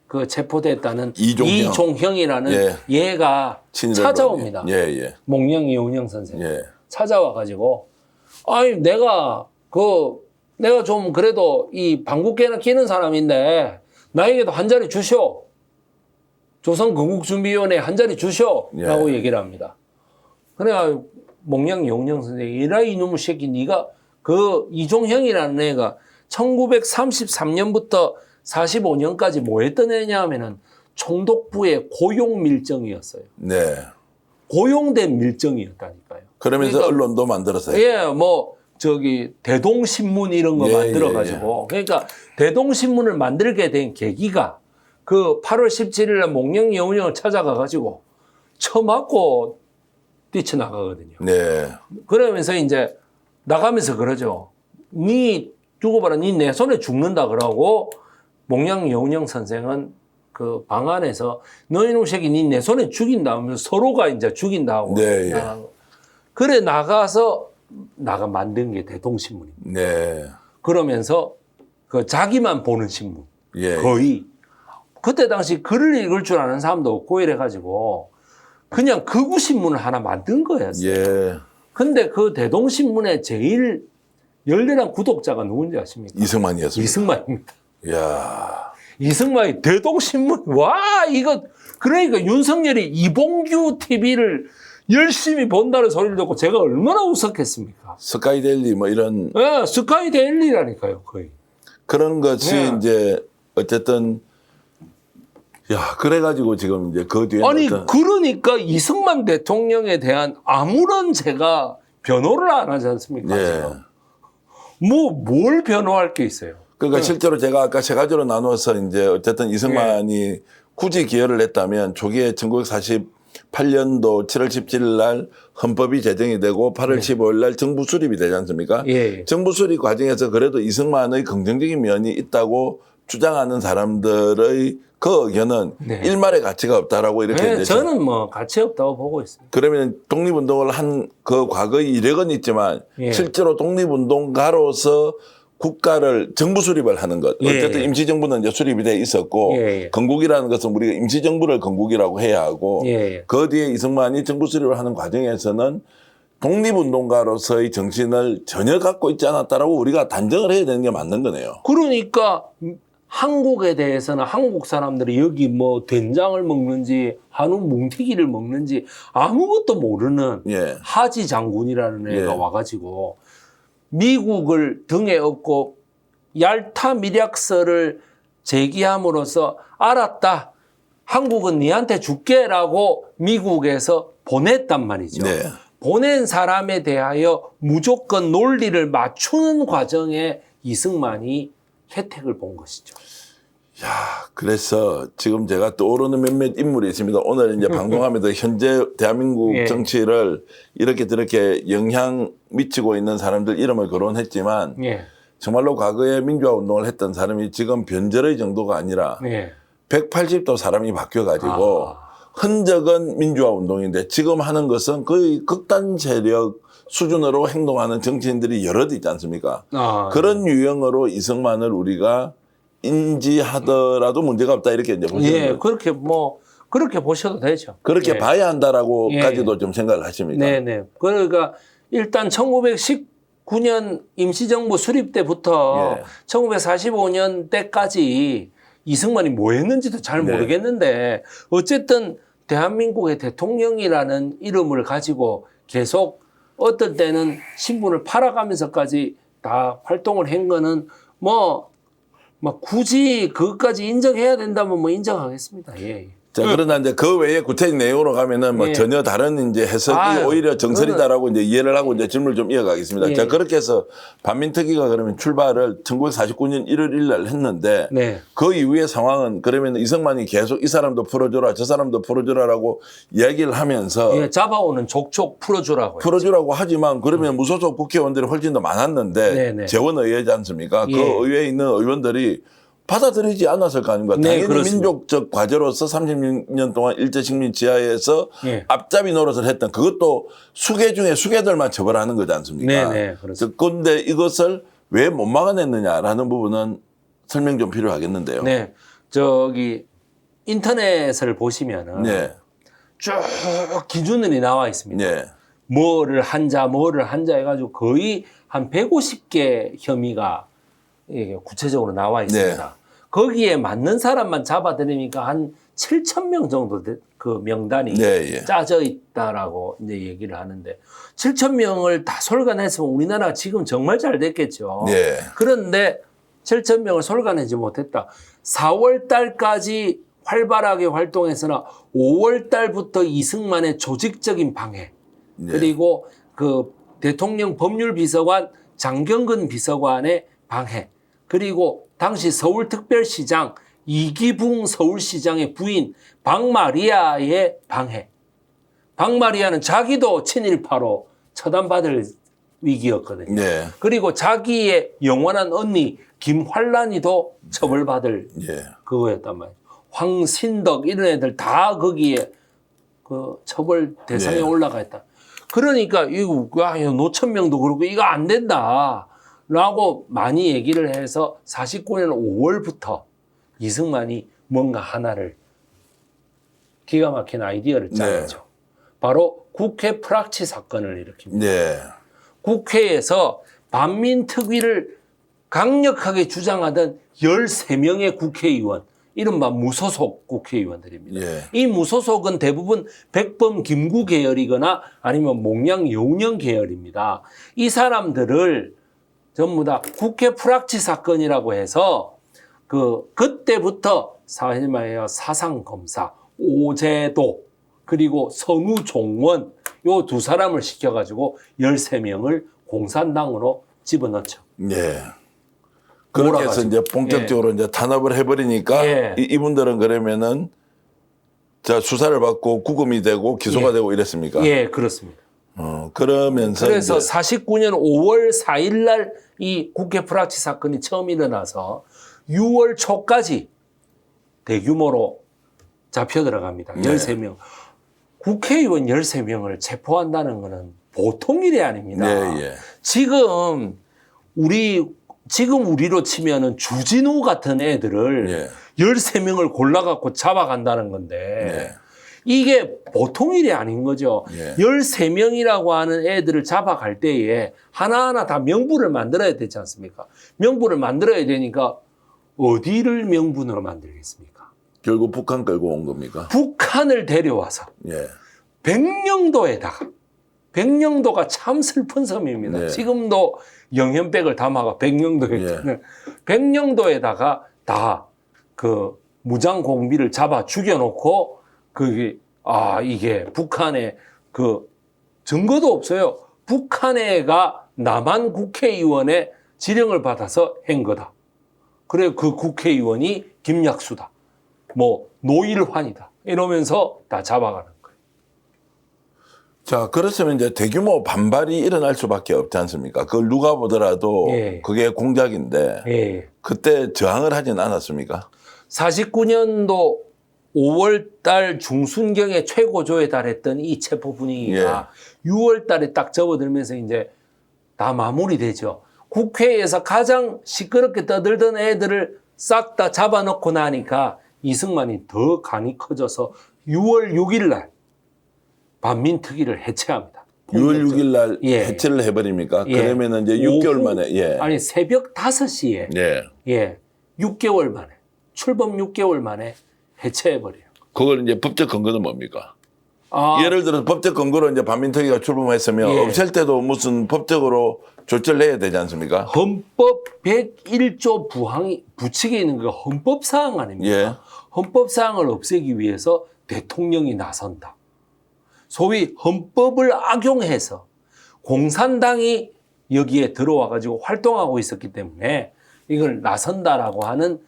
그 체포됐다는 이종형이라는 예. 얘가 찾아옵니다. 예, 예. 몽양 이운영 선생. 예. 찾아와가지고, 아니, 내가 좀 그래도 이 방국계나 끼는 사람인데, 나에게도 한 자리 주시오. 조선건국준비위원회 한 자리 주시오. 예. 라고 얘기를 합니다. 그래가 몽양 이운영 선생이, 이라 이놈의 새끼, 네가 그 이종형이라는 애가 1933년부터 45년까지 뭐 했던 애냐 하면은 총독부의 고용 밀정이었어요. 네. 고용된 밀정이었다니까요. 그러면서 그러니까, 언론도 만들었어요. 예, 뭐 대동신문 이런 거 예, 만들어가지고 그러니까 대동신문을 만들게 된 계기가 그 8월 17일 날 몽양 여운형을 찾아가가지고 쳐맞고 뛰쳐나가거든요. 네. 그러면서 이제 나가면서 그러죠. 니 두고 봐라, 니 내 손에 죽는다 그러고 몽양 여운형 선생은 그 방 안에서 너희놈 새끼 니 내 손에 죽인다 하면서 서로가 이제 죽인다 하고. 네, 예. 그래 나가서 만든 게 대동신문입니다. 네. 그러면서 그 자기만 보는 신문. 예. 거의. 그때 당시 글을 읽을 줄 아는 사람도 없고 이래가지고 그냥 극우신문을 하나 만든 거였어요. 예. 근데 그 대동신문의 제일 열렬한 구독자가 누군지 아십니까? 이승만이었습니다. 이승만입니다. 이야. 이승만이 대동신문, 와, 이거, 그러니까 윤석열이 이봉규 TV를 열심히 본다는 소리를 듣고 제가 얼마나 웃었겠습니까? 스카이데일리 뭐 이런 예, 스카이데일리라니까요, 거의. 그런 것이 네. 이제 어쨌든 야 그래가지고 지금 이제 그 뒤에 아니 그러니까 이승만 대통령에 대한 아무런 제가 변호를 안 하지 않습니까? 예. 지금. 뭘 변호할 게 있어요? 그러니까 실제로 제가 아까 세 가지로 나누어서 이제 어쨌든 이승만이 굳이 기여를 했다면 초기에 1948년도 7월 17일 날 헌법이 제정이 되고 8월 15일 날 정부 수립이 되지 않습니까? 예. 정부 수립 과정에서 그래도 이승만의 긍정적인 면이 있다고 주장하는 사람들의 그 의견은 네. 일말의 가치가 없다라고 이렇게 네, 이제 저는 뭐 가치 없다고 보고 있습니다. 그러면 독립운동을 한 그 과거의 이력은 있지만 예. 실제로 독립운동가로서 국가를 정부 수립을 하는 것. 예. 어쨌든 임시정부는 이제 수립이 돼 있었고 예. 건국이라는 것은 우리가 임시정부를 건국이라고 해야 하고 예. 그 뒤에 이승만이 정부 수립을 하는 과정에서는 독립운동가로서의 정신을 전혀 갖고 있지 않았다라고 우리가 단정을 해야 되는 게 맞는 거네요. 그러니까 한국에 대해서는 한국 사람들이 여기 뭐 된장을 먹는지 한우 뭉티기를 먹는지 아무것도 모르는 예. 하지 장군이라는 애가 예. 와가지고 미국을 등에 업고 얄타 밀약서를 제기함으로써 알았다. 한국은 니한테 줄게라고 미국에서 보냈단 말이죠. 네. 보낸 사람에 대하여 무조건 논리를 맞추는 과정에 이승만이 혜택을 본 것이죠. 그래서 지금 제가 떠오르는 몇몇 인물이 있습니다. 오늘 이제 방송하면서 현재 대한민국 예. 정치를 이렇게 저렇게 영향 미치고 있는 사람들 이름을 거론했지만 예. 정말로 과거에 민주화 운동을 했던 사람이 지금 변절의 정도가 아니라 예. 180도 사람이 바뀌어가지고 흔적은 민주화 운동인데 지금 하는 것은 거의 극단 세력 수준으로 행동하는 정치인들이 여럿 있지 않습니까? 그런 유형으로 이승만을 우리가 인지하더라도 문제가 없다 이렇게 이제 보시는 예, 거예요. 그렇게 보셔도 되죠. 그렇게 예. 봐야 한다라고까지도 좀 생각을 하십니까? 네네. 그러니까 일단 1919년 임시정부 수립 때부터 예. 1945년 때까지 이승만이 뭐 했는지도 잘 네. 모르겠는데 어쨌든 대한민국의 대통령이라는 이름을 가지고 계속 어떨 때는 신분을 팔아가면서까지 다 활동을 한 거는 뭐 굳이 그것까지 인정해야 된다면 뭐 인정하겠습니다. 예. 자, 그러나 이제 그 외에 구체적 내용으로 가면은 뭐 예. 전혀 다른 이제 해석이 오히려 정설이다라고 이제 이해를 하고 이제 질문을 좀 이어가겠습니다. 예. 자, 그렇게 해서 반민특위가 그러면 출발을 1949년 1월 1일 날 했는데 네. 그 이후의 상황은 그러면 이승만이 계속 이 사람도 풀어줘라 저 사람도 풀어줘라라고 이야기를 하면서 예, 잡아오는 족족 풀어주라고요. 풀어주라고 하지만 그러면 무소속 국회의원들이 훨씬 더 많았는데 네네. 재원의회지 않습니까? 예. 그 의회에 있는 의원들이 받아들이지 않았을 거 아닙니까? 네, 당연히 그렇습니다. 민족적 과제로서 30년 동안 일제식민 지하에서 예. 앞잡이 노릇을 했던 그것도 수괴 중에 수괴들만 처벌하는 거지 않습니까? 네네, 그렇습니다. 그런데 이것을 왜 못 막아냈느냐라는 부분은 설명 좀 필요하겠는데요. 네. 저기 인터넷을 보시면은 네. 쭉 기준들이 나와 있습니다. 네. 뭐를 한자 해가지고 거의 한 150개 혐의가 이게 구체적으로 나와 있습니다. 네. 거기에 맞는 사람만 잡아들이니까 한 7,000명 정도 그 명단이 네, 예. 짜져 있다라고 이제 얘기를 하는데 7,000명을 다 솔간했으면 우리나라가 지금 정말 잘 됐겠죠. 네. 그런데 7,000명을 솔간하지 못했다. 4월 달까지 활발하게 활동했으나 5월 달부터 이승만의 조직적인 방해 네. 그리고 그 대통령 법률비서관 장경근 비서관의 방해 그리고 당시 서울특별시장 이기붕 서울시장의 부인 박마리아의 방해. 박마리아는 자기도 친일파로 처단받을 위기였거든요. 네. 그리고 자기의 영원한 언니 김환란이도 처벌받을 예. 그거였단 말이에요. 황신덕 이런 애들 다 거기에 그 처벌 대상에 네. 올라가 있다. 그러니까 이거 노천명도 그렇고 이거 안 된다라고 많이 얘기를 해서 49년 5월부터 이승만이 뭔가 하나를 기가 막힌 아이디어를 짜냈죠. 네. 바로 국회 프락치 사건을 일으킵니다. 네. 국회에서 반민특위를 강력하게 주장하던 13명의 국회의원 이른바 무소속 국회의원들입니다. 예. 이 무소속은 대부분 백범 김구 계열이거나 아니면 몽양 여운형 계열입니다. 이 사람들을 전부 다 국회 프락치 사건이라고 해서 그때부터 사실말이에요 사상검사, 오제도 그리고 선우종원 요 두 사람을 시켜가지고 13명을 공산당으로 집어넣죠. 예. 그렇게 해서 이제 본격적으로 이제 탄압을 해버리니까 예. 이분들은 그러면은 자 수사를 받고 구금이 되고 기소가 예. 되고 이랬습니까? 예, 그렇습니다. 그러면서 그래서 이제 49년 5월 4일 날 이 국회 프락치 사건이 처음 일어나서 6월 초까지 대규모로 잡혀 들어갑니다. 네. 13명. 국회의원 13명을 체포한다는 것은 보통 일이 아닙니다. 예, 예. 지금 우리로 치면은 주진우 같은 애들을 예. 13명을 골라갖고 잡아간다는 건데 예. 이게 보통 일이 아닌 거죠. 예. 13명이라고 하는 애들을 잡아갈 때에 하나하나 다 명부를 만들어야 되지 않습니까? 명부를 만들어야 되니까 어디를 명분으로 만들겠습니까? 결국 북한 끌고 온 겁니까? 북한을 데려와서 예. 백령도가 참 슬픈 섬입니다. 네. 지금도 영현백을 담아가 백령도에 예. 백령도에다가 다 그 무장 공비를 잡아 죽여놓고 이게 북한의 그 증거도 없어요. 북한애가 남한 국회의원의 지령을 받아서 한 거다. 그래 그 국회의원이 김약수다. 뭐 노일환이다. 이러면서 다 잡아가는 거예요. 자, 그렇으면 이제 대규모 반발이 일어날 수밖에 없지 않습니까? 그걸 누가 보더라도 예. 그게 공작인데 예. 그때 저항을 하진 않았습니까? 49년도 5월 달 중순경에 최고조에 달했던 이 체포 분위기가 6월 달에 딱 접어들면서 이제 다 마무리되죠. 국회에서 가장 시끄럽게 떠들던 애들을 싹 다 잡아놓고 나니까 이승만이 더 간이 커져서 6월 6일 날 반민특위를 해체합니다. 6월 6일 날 예. 해체를 해버립니까? 예. 그러면은 이제 6개월 만에, 예. 아니 새벽 5시에 예. 6개월 만에 출범 6개월 만에 해체해버려요. 그걸 이제 법적 근거는 뭡니까? 아, 예를 들어서 법적 근거로 이제 반민특위가 출범했으면 예. 없앨 때도 무슨 법적으로 조치를 해야 되지 않습니까? 헌법 101조 부칙에 있는 그 헌법사항 아닙니까? 예. 헌법사항을 없애기 위해서 대통령이 나선다. 소위 헌법을 악용해서 공산당이 여기에 들어와 가지고 활동하고 있었기 때문에 이걸 나선다라고 하는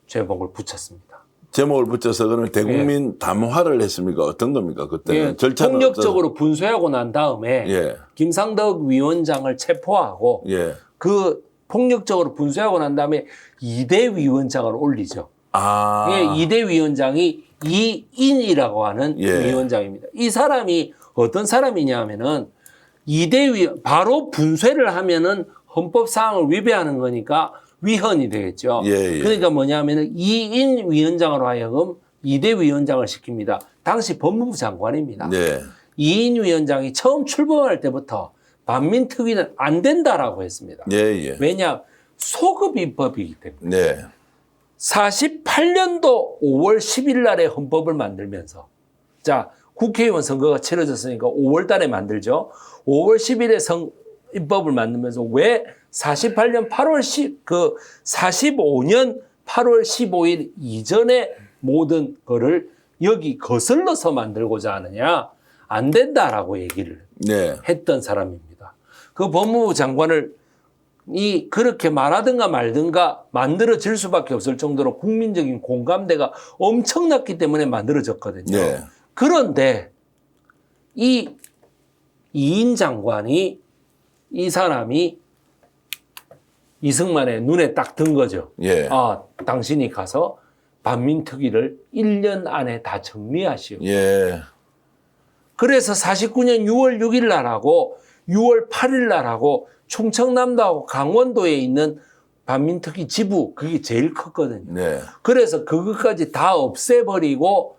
제목을 붙였습니다. 제목을 붙여서 그러면 대국민 담화를 했습니까? 어떤 겁니까? 그때는 예, 절차는 폭력적으로 분쇄하고 난 다음에 예. 김상덕 위원장을 체포하고 예. 그 폭력적으로 분쇄하고 난 다음에 2대 위원장을 올리죠. 아. 예, 2대 위원장이 이인이라고 하는 예. 위원장입니다. 이 사람이 어떤 사람이냐 하면은 바로 분쇄를 하면은 헌법 사항을 위배하는 거니까 위헌이 되겠죠. 예, 예. 그러니까 뭐냐면은 이인 위원장으로 하여금 2대 위원장을 시킵니다. 당시 법무부 장관입니다. 네. 이인 위원장이 처음 출범할 때부터 반민특위는 안 된다라고 했습니다. 예, 예. 왜냐? 소급 입법이기 때문에. 네. 48년도 5월 10일 날에 헌법을 만들면서 자 국회의원 선거가 치러졌으니까 5월 달에 만들죠. 5월 10일에 입법을 만들면서 왜 45년 45년 8월 15일 이전에 모든 거를 여기 거슬러서 만들고자 하느냐? 안 된다라고 얘기를 네. 했던 사람입니다. 그 법무부 장관을 그렇게 말하든가 말든가 만들어질 수밖에 없을 정도로 국민적인 공감대가 엄청났기 때문에 만들어졌거든요. 네. 그런데 이인 장관이 이 사람이 이승만의 눈에 딱 든 거죠. 예. 아, 당신이 가서 반민특위를 1년 안에 다 정리하시오. 예. 그래서 49년 6월 6일 날하고 6월 8일 날하고 충청남도하고 강원도에 있는 반민특위 지부 그게 제일 컸거든요. 네. 그래서 그것까지 다 없애버리고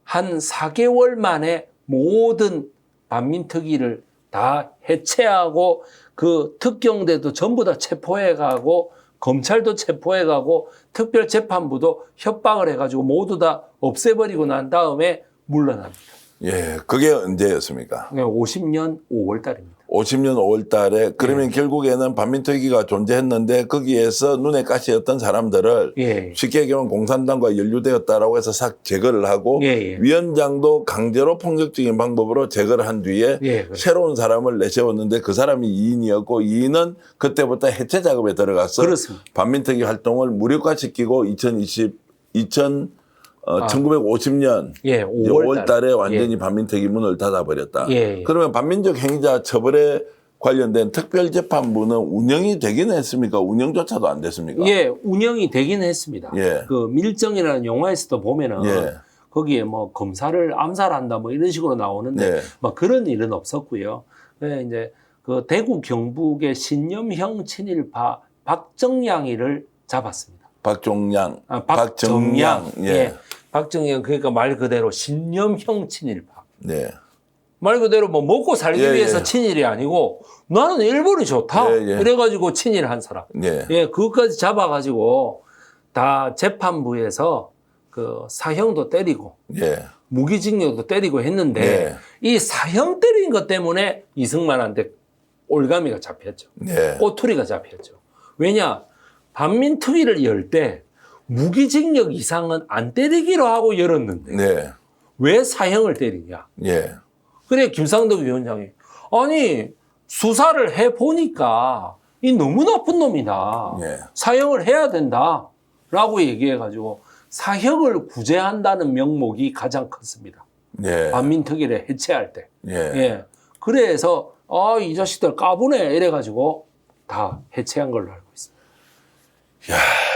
한 4개월 만에 모든 반민특위를 다 해체하고 그 특경대도 전부 다 체포해가고 검찰도 체포해가고 특별재판부도 협박을 해가지고 모두 다 없애버리고 난 다음에 물러납니다. 예, 그게 언제였습니까? 50년 5월 달입니다. 50년 5월 달에 그러면 결국에는 반민특위가 존재했는데 거기에서 눈에 가시였던 사람들을 예. 쉽게 얘기하면 공산당과 연루되었다라고 해서 싹 제거를 하고 예. 위원장도 강제로 폭력적인 방법으로 제거를 한 뒤에 예, 그렇죠. 새로운 사람을 내세웠는데 그 사람이 이인이었고 이인은 그때부터 해체 작업에 들어가서 그렇습니다. 반민특위 활동을 무력화시키고 1950년 예, 5월 달에 완전히 예. 반민특위 문을 닫아버렸다. 예. 그러면 반민족 행위자 처벌에 관련된 특별재판부는 운영이 되긴 했습니까? 운영조차도 안 됐습니까? 예, 운영이 되긴 했습니다. 예. 그 밀정이라는 영화에서도 보면은 예. 거기에 뭐 검사를 암살한다 뭐 이런 식으로 나오는데 예. 뭐 그런 일은 없었고요. 네, 이제 그 대구 경북의 신념형 친일파 박정양이를 잡았습니다. 박종양, 박정양. 예. 박정양 그러니까 말 그대로 신념형 친일파. 네. 말 그대로 뭐 먹고 살기 예, 위해서 예. 친일이 아니고 나는 일본이 좋다. 예, 예. 이래가지고 친일한 사람. 예. 예, 그것까지 잡아가지고 다 재판부에서 그 사형도 때리고 예. 무기징역도 때리고 했는데 예. 이 사형 때린 것 때문에 이승만한테 올가미가 잡혔죠. 예. 꼬투리가 잡혔죠. 왜냐? 반민특위를 열 때 무기징역 이상은 안 때리기로 하고 열었는데 네. 왜 사형을 때리냐? 예. 그래 김상덕 위원장이 아니 수사를 해보니까 이 너무 나쁜 놈이다. 예. 사형을 해야 된다라고 얘기해가지고 사형을 구제한다는 명목이 가장 컸습니다. 예. 반민특위를 해체할 때. 예. 예. 그래서 이 자식들 까부네 이래가지고 다 해체한 걸로 알고 있습니다.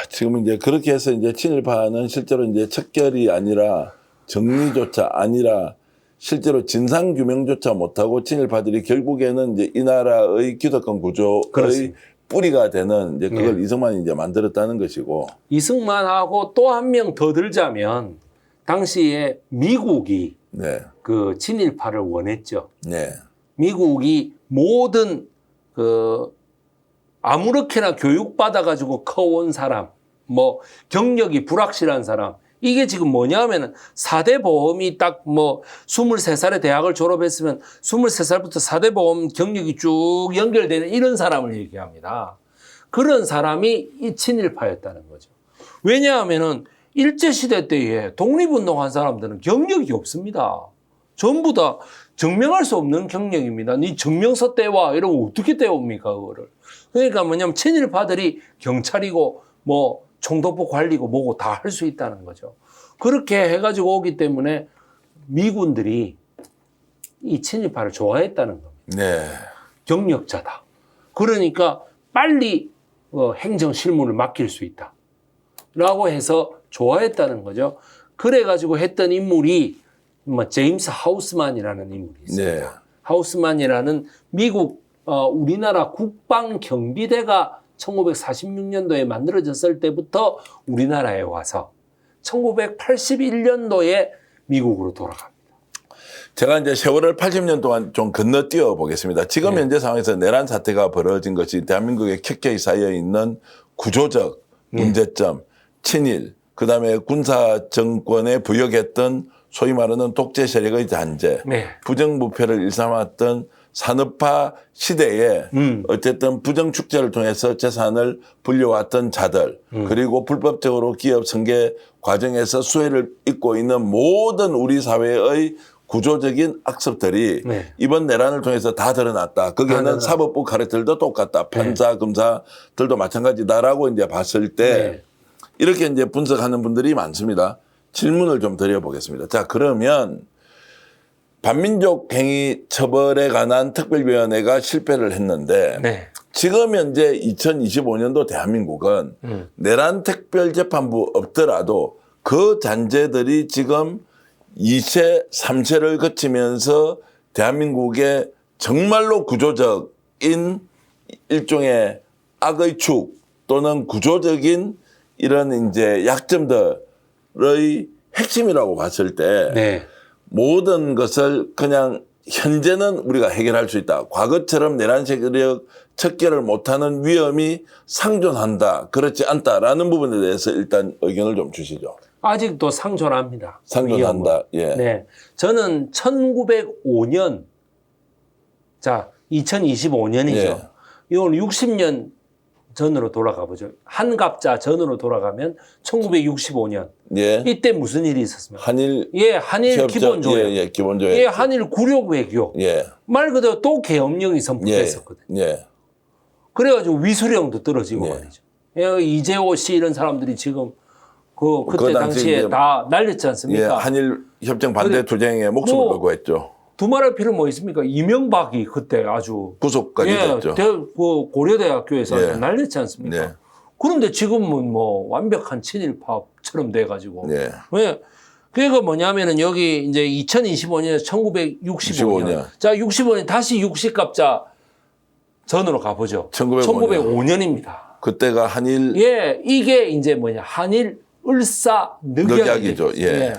지금 이제 그렇게 해서 이제 친일파는 실제로 이제 척결이 아니라 정리조차 아니라 실제로 진상 규명조차 못하고 친일파들이 결국에는 이제 이 나라의 기득권 구조의 그렇습니다. 뿌리가 되는 이제 그걸 이승만이 이제 만들었다는 것이고. 이승만하고 또 한 명 더 들자면 당시에 미국이 네. 그 친일파를 원했죠. 네. 미국이 모든 그 아무렇게나 교육받아가지고 커온 사람, 뭐 경력이 불확실한 사람, 이게 지금 뭐냐 하면은 4대 보험이 딱 뭐 23살에 대학을 졸업했으면 23살부터 4대 보험 경력이 쭉 연결되는 이런 사람을 얘기합니다. 그런 사람이 이 친일파였다는 거죠. 왜냐하면은 일제시대 때에 독립운동한 사람들은 경력이 없습니다. 전부 다 증명할 수 없는 경력입니다. 네 증명서 떼와 이러면 어떻게 떼옵니까 그거를. 그러니까 뭐냐면 친일파들이 경찰이고 뭐 총독부 관리고 뭐고 다 할 수 있다는 거죠. 그렇게 해가지고 오기 때문에 미군들이 이 친일파를 좋아했다는 겁니다. 네. 경력자다. 그러니까 빨리 행정 실무를 맡길 수 있다. 라고 해서 좋아했다는 거죠. 그래가지고 했던 인물이 뭐 제임스 하우스만이라는 인물이 있습니다. 네. 하우스만이라는 미국 우리나라 국방경비대가 1946년도에 만들어졌을 때부터 우리나라에 와서 1981년도에 미국으로 돌아갑니다. 제가 이제 세월을 80년 동안 좀 건너뛰어 보겠습니다. 지금 현재 상황에서 내란 사태가 벌어진 것이 대한민국에 켜켜이 쌓여 있는 구조적 문제점, 친일, 그다음에 군사 정권에 부역했던 소위 말하는 독재 세력의 잔재, 네. 부정부패를 일삼았던 산업화 시대에 어쨌든 부정축제를 통해서 재산을 불려왔던 자들, 그리고 불법적으로 기업 승계 과정에서 수혜를 입고 있는 모든 우리 사회의 구조적인 악습들이 네. 이번 내란을 통해서 다 드러났다. 거기에는 사법부 카르텔도 똑같다. 판사, 검사들도 마찬가지다라고 이제 봤을 때 네. 이렇게 이제 분석하는 분들이 많습니다. 질문을 좀 드려보겠습니다. 자, 그러면 반민족 행위 처벌에 관한 특별위원회가 실패를 했는데 네. 지금 현재 2025년도 대한민국은 내란 특별재판부 없더라도 그 잔재들이 지금 2세, 3세를 거치면서 대한민국의 정말로 구조적인 일종의 악의 축 또는 구조적인 이런 이제 약점들의 핵심이라고 봤을 때 네. 모든 것을 그냥 현재는 우리가 해결할 수 있다. 과거처럼 내란 세력 척결을 못하는 위험이 상존한다. 그렇지 않다라는 부분에 대해서 일단 의견을 좀 주시죠. 아직도 상존합니다. 상존한다. 예. 네. 저는 1905년, 자, 2025년이죠. 예. 이건 60년 전으로 돌아가 보죠. 한갑자 전으로 돌아가면 1965년. 예. 이때 무슨 일이 있었습니까? 한일 예, 한일 협정, 기본조약. 예, 기본조약. 예, 한일 구력 외교. 예. 말 그대로 또 계엄령이 예. 선포됐었거든요. 예. 그래가지고 위수령도 떨어지고 예. 말이죠. 예, 이재호 씨 이런 사람들이 지금 그때 그 당시 당시에 이제 다 날렸지 예. 않습니까? 한일 협정 반대 투쟁에 목숨을 뭐 걸고 했죠. 두말할 필요 뭐 있습니까? 이명박이 그때 아주 구속까지 됐죠. 고려대학교에서 예. 아주 날렸지 않습니까? 네. 그런데 지금은 뭐 완벽한 친일파처럼 돼가지고 예. 왜? 그게 뭐냐면은 여기 이제 2025년에서 1965년. 자, 65년 다시 60갑자 전으로 가보죠. 1905년입니다. 그때가 한일 예, 이게 이제 뭐냐. 한일 을사늑약이죠. 예.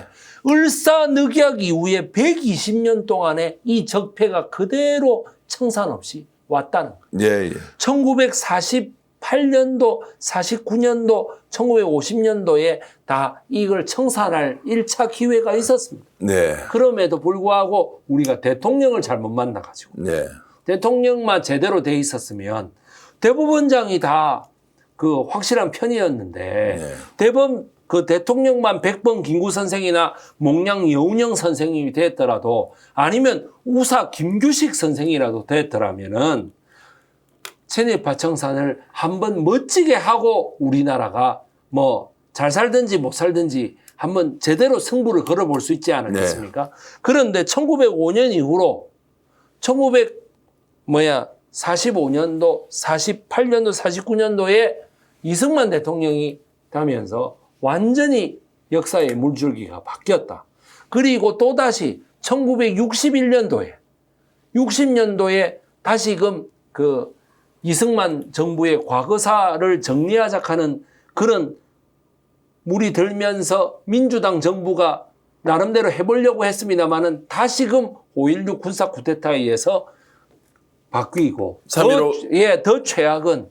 을사늑약 이후에 120년 동안에 이 적폐가 그대로 청산 없이 왔다는 거예요. 예, 예. 1948년도, 49년도, 1950년도에 다 이걸 청산할 1차 기회가 있었습니다. 네. 그럼에도 불구하고 우리가 대통령을 잘못 만나가지고 네. 대통령만 제대로 돼 있었으면 대법원장이 다 그 확실한 편이었는데 네. 대법원 그 대통령만 백범 김구 선생이나 몽양 여운형 선생님이 됐더라도 아니면 우사 김규식 선생이라도 됐더라면은 친일파 청산을 한번 멋지게 하고 우리나라가 뭐 잘 살든지 못 살든지 한번 제대로 승부를 걸어볼 수 있지 않았겠습니까? 그런데 1905년 이후로 45년도, 48년도, 49년도에 이승만 대통령이 되면서 완전히 역사의 물줄기가 바뀌었다. 그리고 또다시 1961년도에 60년도에 다시금 그 이승만 정부의 과거사를 정리하자 하는 그런 물이 들면서 민주당 정부가 나름대로 해보려고 했습니다만은 다시금 5.16 군사 쿠데타에 의해서 바뀌고 더 최악은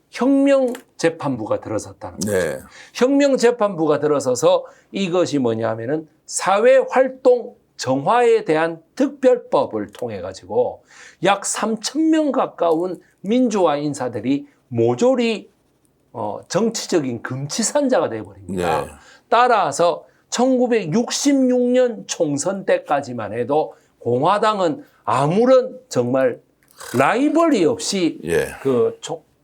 혁명재판부가 들어섰다는 거죠. 네. 혁명재판부가 들어서서 이것이 뭐냐 하면은 사회활동 정화에 대한 특별법을 통해 가지고 약 3,000명 가까운 민주화 인사들이 모조리 정치적인 금치산자가 되어버립니다. 네. 따라서 1966년 총선 때까지만 해도 공화당은 아무런 정말 라이벌이 없이 예. 그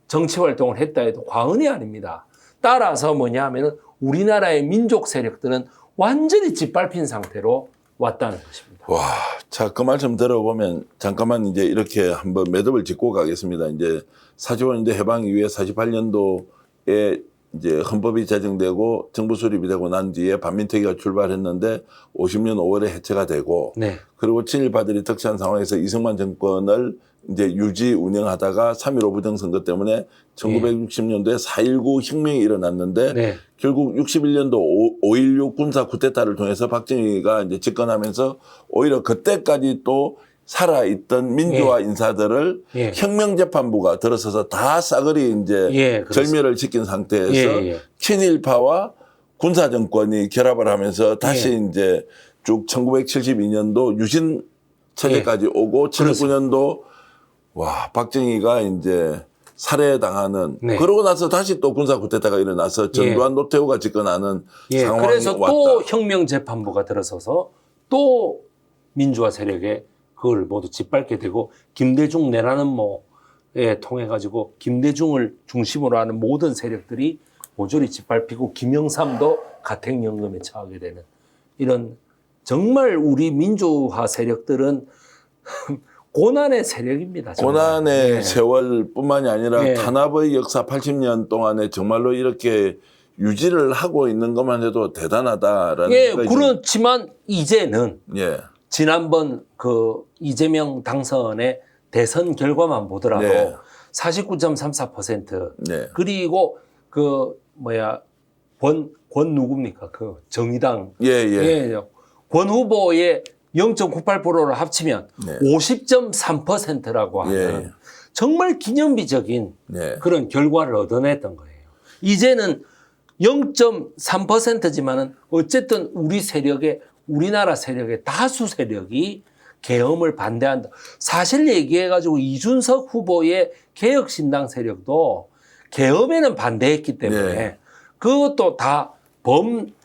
정치 활동을 했다 해도 과언이 아닙니다. 따라서 뭐냐 하면은 우리나라의 민족 세력들은 완전히 짓밟힌 상태로 왔다는 것입니다. 와, 자, 그 말씀 들어보면 잠깐만 이제 이렇게 한번 매듭을 짚고 가겠습니다. 이제 45년도 해방 이후에 48년도에 이제 헌법이 제정되고 정부 수립이 되고 난 뒤에 반민특위가 출발했는데 50년 5월에 해체가 되고 네. 그리고 친일파들이 득세한 상황에서 이승만 정권을 이제 유지 운영하다가 3.15 부정선거 때문에 1960년도에 4.19 혁명이 일어났는데 네. 결국 61년도 5.16 군사 쿠데타를 통해서 박정희가 이제 집권하면서 오히려 그때까지 또 살아있던 민주화 인사들을 혁명재판부가 들어서서 다 싸그리 이제 절멸을 시킨 상태에서 친일파와 군사정권이 결합을 하면서 다시 이제 쭉 1972년도 유신 체제까지 오고 79년도 와, 박정희가 이제 살해당하는 그러고 나서 다시 또 군사 쿠데타가 일어나서 전두환 노태우가 집권하는 상황이 그래서 왔다. 또 혁명재판부가 들어서서 또 민주화 세력에 그걸 모두 짓밟게 되고 김대중 내라는 뭐에 통해 가지고 김대중을 중심으로 하는 모든 세력들이 모조리 짓밟히고 김영삼도 가택연금에 처하게 되는 이런 정말 우리 민주화 세력들은 고난의 세력입니다. 정말. 고난의 세월뿐만이 아니라 탄압의 역사 80년 동안에 정말로 이렇게 유지를 하고 있는 것만 해도 대단하다라는 생각이 그렇지만 이제는 예. 지난번 그 이재명 당선의 대선 결과만 보더라도 49.34% 네. 그리고 그 권 누굽니까? 그 정의당 권 후보의 0.98%를 합치면 네. 50.3%라고 하는 예. 정말 기념비적인 네. 그런 결과를 얻어냈던 거예요. 이제는 0.3%지만은 어쨌든 우리나라 세력의 다수 세력이 계엄을 반대한다. 사실 얘기해가지고 이준석 후보의 개혁신당 세력도 계엄에는 반대했기 때문에 네. 그것도 다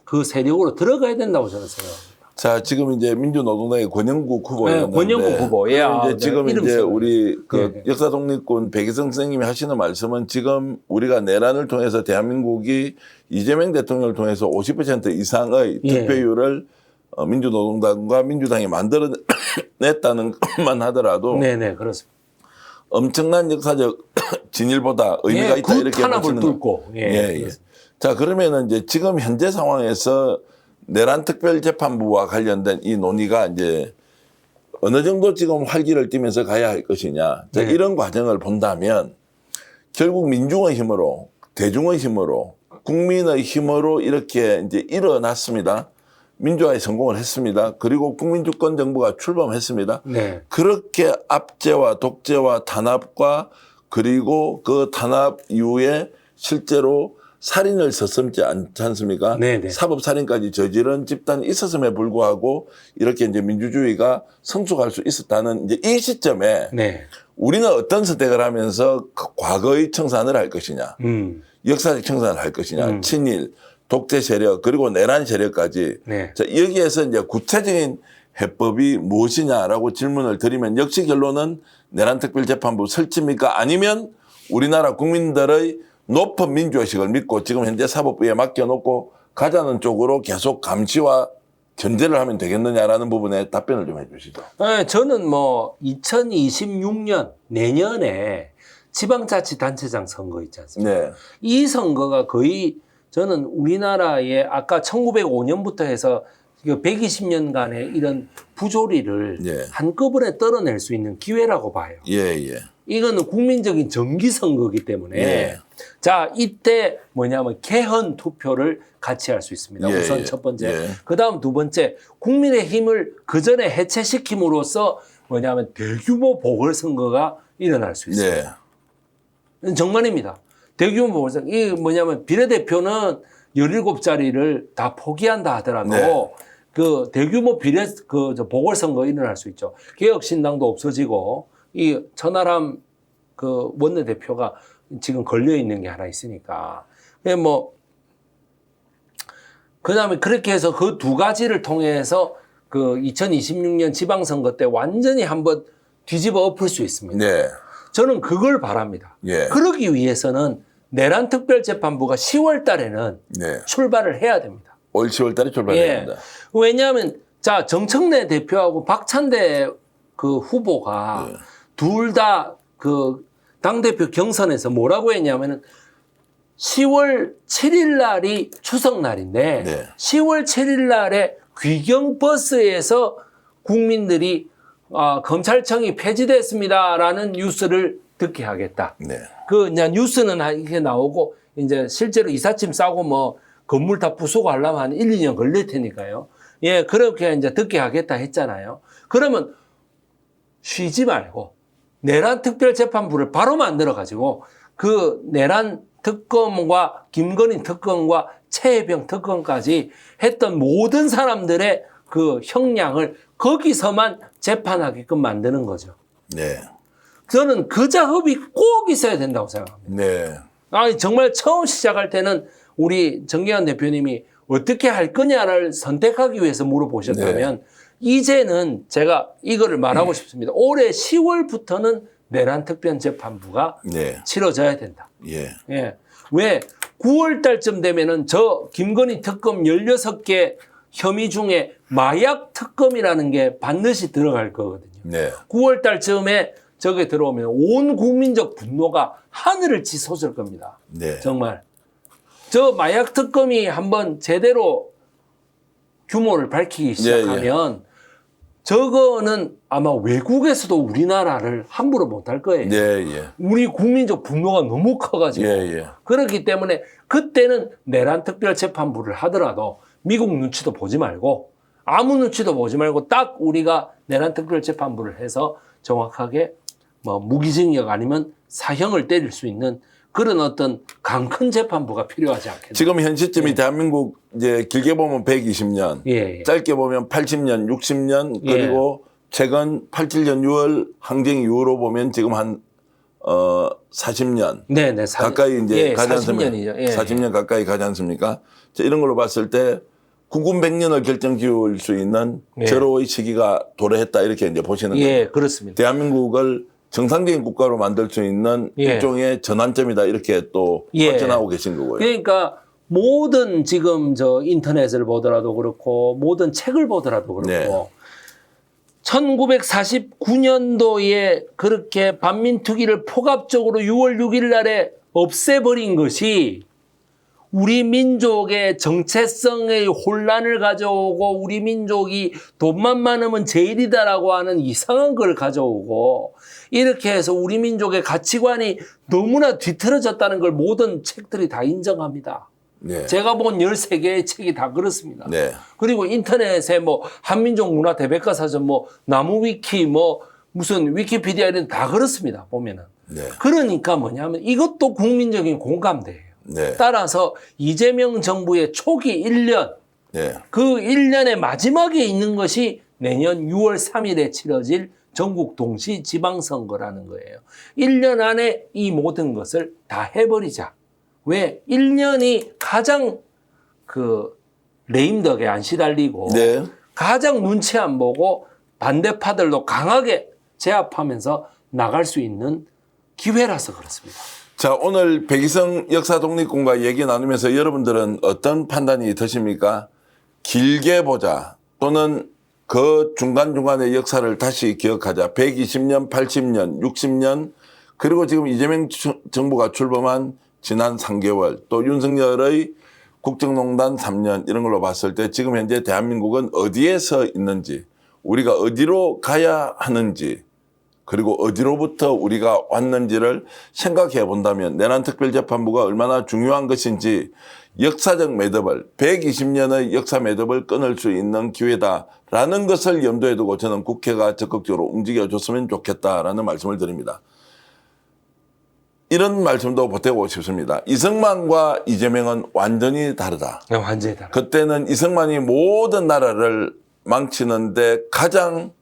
그 세력으로 들어가야 된다고 저는 생각합니다. 자, 지금 이제 민주노동당의 권영국 후보였는데, 권영국 후보. 예, 이제 지금 이름 이제 써요. 우리 그 예. 역사독립군 백이성 선생님이 하시는 말씀은 지금 우리가 내란을 통해서 대한민국이 이재명 대통령을 통해서 50% 이상의 예. 득표율을 민주노동당과 민주당이 만들어냈다는 것만 하더라도 네네, 그렇습니다. 엄청난 역사적 진일보다 의미가 예, 있다 그 이렇게 탄압을 보시는 뚫고. 예, 예, 예. 그렇습니다. 자, 그러면은 이제 지금 현재 상황에서 내란 특별재판부와 관련된 이 논의가 이제 어느 정도 지금 활기를 띠면서 가야 할 것이냐. 자, 네. 이런 과정을 본다면 결국 민중의 힘으로, 대중의 힘으로, 국민의 힘으로 이렇게 이제 일어났습니다. 민주화에 성공을 했습니다. 그리고 국민주권 정부가 출범했습니다. 네. 그렇게 압제와 독재와 탄압과 그리고 그 탄압 이후에 실제로 살인을 서슴지 않지 않습니까? 네네. 사법살인까지 저지른 집단이 있었음에 불구하고 이렇게 이제 민주주의가 성숙할 수 있었다는 이제 이 시점에 네. 우리는 어떤 선택을 하면서 과거의 청산을 할 것이냐, 역사적 청산을 할 것이냐, 친일, 독재 세력 그리고 내란 세력까지 네. 자, 여기에서 이제 구체적인 해법이 무엇이냐라고 질문을 드리면 역시 결론은 내란 특별재판부 설치입니까? 아니면 우리나라 국민들의 높은 민주의식을 믿고 지금 현재 사법부에 맡겨놓고 가자는 쪽으로 계속 감시와 견제를 하면 되겠느냐라는 부분에 답변을 좀 해 주시죠. 네, 저는 뭐 2026년 내년에 지방자치단체장 선거 있지 않습니까? 네. 이 선거가 거의 저는 우리나라의 아까 1905년부터 해서 120년간의 이런 부조리를 예. 한꺼번에 떨어낼 수 있는 기회라고 봐요. 예, 예. 이거는 국민적인 정기선거이기 때문에 예. 자 이때 뭐냐면 개헌 투표를 같이 할 수 있습니다. 예, 우선 예. 첫 번째. 예. 그다음 두 번째 국민의 힘을 그 전에 해체시킴으로써 뭐냐면 대규모 보궐선거가 일어날 수 있습니다. 네. 정말입니다. 대규모 보궐선거. 이 뭐냐면 비례대표는 17자리를 다 포기한다 하더라도 네. 그 대규모 보궐선거 일어날 수 있죠. 개혁신당도 없어지고 이 천하람 그 원내대표가 지금 걸려 있는 게 하나 있으니까. 뭐 그다음에 그렇게 해서 그 두 가지를 통해서 그 2026년 지방선거 때 완전히 한번 뒤집어 엎을 수 있습니다. 네. 저는 그걸 바랍니다. 예. 그러기 위해서는 내란 특별재판부가 10월 달에는 네. 출발을 해야 됩니다. 올 10월 달에 출발해야 합니다. 왜냐하면 자 정청래 대표하고 박찬대 그 후보가 둘 다 그 당대표 경선에서 뭐라고 했냐면은 10월 7일 날이 추석 날인데 네. 10월 7일 날에 귀경버스에서 국민들이 검찰청이 폐지됐습니다라는 뉴스를 듣게 하겠다. 네. 그 이제 뉴스는 이렇게 나오고 이제 실제로 이삿짐 싸고 뭐 건물 다 부수고 하려면 한 1, 2년 걸릴 테니까요. 예, 그렇게 이제 듣게 하겠다 했잖아요. 그러면 쉬지 말고 내란 특별재판부를 바로 만들어 가지고 그 내란 특검과 김건희 특검과 최혜병 특검까지 했던 모든 사람들의 그 형량을 거기서만 재판하게끔 만드는 거죠. 네. 저는 그 작업이 꼭 있어야 된다고 생각합니다. 네. 정말 처음 시작할 때는 우리 정계환 대표님이 어떻게 할 거냐를 선택하기 위해서 물어보셨다면 이제는 제가 이거를 말하고 싶습니다. 올해 10월부터는 내란 특별재판부가 네. 치러져야 된다. 예. 예. 왜 9월 달쯤 되면은 저 김건희 특검 16개 혐의 중에 마약 특검이라는 게 반드시 들어갈 거거든요. 네. 9월 달쯤에 저게 들어오면 온 국민적 분노가 하늘을 치솟을 겁니다. 네. 정말. 저 마약 특검이 한번 제대로 규모를 밝히기 시작하면 저거는 아마 외국에서도 우리나라를 함부로 못할 거예요. 네. 예. 우리 국민적 분노가 너무 커가지고. 예. 그렇기 때문에 그때는 내란 특별재판부를 하더라도 미국 눈치도 보지 말고 아무 눈치도 보지 말고 딱 우리가 내란 특별재판부를 해서 정확하게 뭐 무기징역 아니면 사형을 때릴 수 있는 그런 어떤 강큰 재판부가 필요하지 않겠나. 지금 현 시점이 대한민국 이제 길게 보면 120년, 예, 예. 짧게 보면 80년, 60년, 그리고 최근 87년 6월 항쟁 이후로 보면 지금 한 40년 네네. 가까이 이제 가지 않습니까? 40년이죠. 예. 40년 가까이 가지 않습니까? 자, 이런 걸로 봤을 때 구군 100년을 결정지을 수 있는 예. 절호의 시기가 도래했다 이렇게 이제 보시는 거예요. 예, 그렇습니다. 대한민국을 정상적인 국가로 만들 수 있는 예. 일종의 전환점이다 이렇게 또 예. 확전하고 계신 거고요. 그러니까 모든 지금 저 인터넷을 보더라도 그렇고 모든 책을 보더라도 그렇고 네. 1949년도에 그렇게 반민특위를 포괄적으로 6월 6일 날에 없애버린 것이 우리 민족의 정체성의 혼란을 가져오고 우리 민족이 돈만 많으면 제일이다라고 하는 이상한 걸 가져오고 이렇게 해서 우리 민족의 가치관이 너무나 뒤틀어졌다는 걸 모든 책들이 다 인정합니다. 네. 제가 본 13개의 책이 다 그렇습니다. 네. 그리고 인터넷에 뭐 한민족 문화 대백과사전 뭐 나무위키 뭐 무슨 위키피디아 이런 다 그렇습니다. 보면은. 네. 그러니까 뭐냐면 이것도 국민적인 공감대예요. 네. 따라서 이재명 정부의 초기 1년, 네. 그 1년의 마지막에 있는 것이 내년 6월 3일에 치러질 전국 동시 지방선거라는 거예요. 1년 안에 이 모든 것을 다 해버리자. 왜? 1년이 가장 그 레임덕에 안 시달리고 네. 가장 눈치 안 보고 반대파들도 강하게 제압하면서 나갈 수 있는 기회라서 그렇습니다. 자, 오늘 백이성 역사독립공과 얘기 나누면서 여러분들은 어떤 판단이 드십니까? 길게 보자 또는 그 중간중간의 역사를 다시 기억하자. 120년, 80년, 60년 그리고 지금 이재명 정부가 출범한 지난 3개월 또 윤석열의 국정농단 3년 이런 걸로 봤을 때 지금 현재 대한민국은 어디에 서 있는지 우리가 어디로 가야 하는지 그리고 어디로부터 우리가 왔는지를 생각해 본다면 내란특별재판부가 얼마나 중요한 것인지 역사적 매듭을 120년의 역사 매듭을 끊을 수 있는 기회다라는 것을 염두에 두고 저는 국회가 적극적으로 움직여줬으면 좋겠다라는 말씀을 드립니다. 이런 말씀도 보태고 싶습니다. 이승만과 이재명은 완전히 다르다. 완전히 다르다. 그때는 이승만이 모든 나라를 망치는데 가장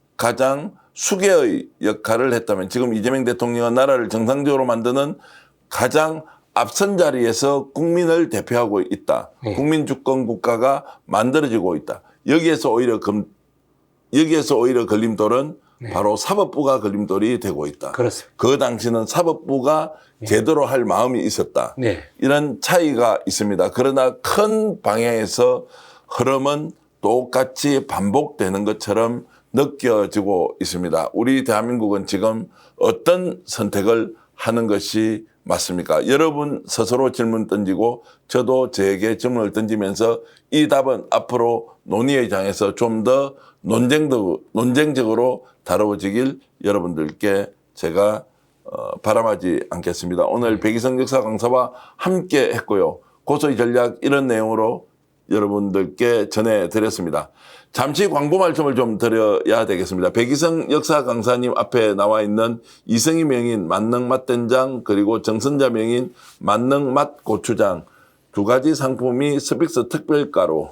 수계의 역할을 했다면 지금 이재명 대통령은 나라를 정상적으로 만드는 가장 앞선 자리에서 국민을 대표하고 있다. 네. 국민 주권 국가가 만들어지고 있다. 여기에서 오히려 걸림돌은 네. 바로 사법부가 걸림돌이 되고 있다. 그렇습니다. 그 당시는 사법부가 제대로 할 마음이 있었다. 네. 이런 차이가 있습니다. 그러나 큰 방향에서 흐름은 똑같이 반복되는 것처럼 느껴지고 있습니다. 우리 대한민국은 지금 어떤 선택을 하는 것이 맞습니까? 여러분 스스로 질문 던지고 저도 저에게 질문을 던지면서 이 답은 앞으로 논의의 장에서 좀 더 논쟁적으로 다뤄지길 여러분들께 제가 바람하지 않겠습니다. 오늘 백이성 역사 강사와 함께 했고요. 고소의 전략 이런 내용으로 여러분들께 전해드렸습니다. 잠시 광고 말씀을 좀 드려야 되겠습니다. 백이성 역사 강사님 앞에 나와 있는 이성희 명인 만능 맛된장 그리고 정선자 명인 만능 맛 고추장 두 가지 상품이 스픽스 특별가로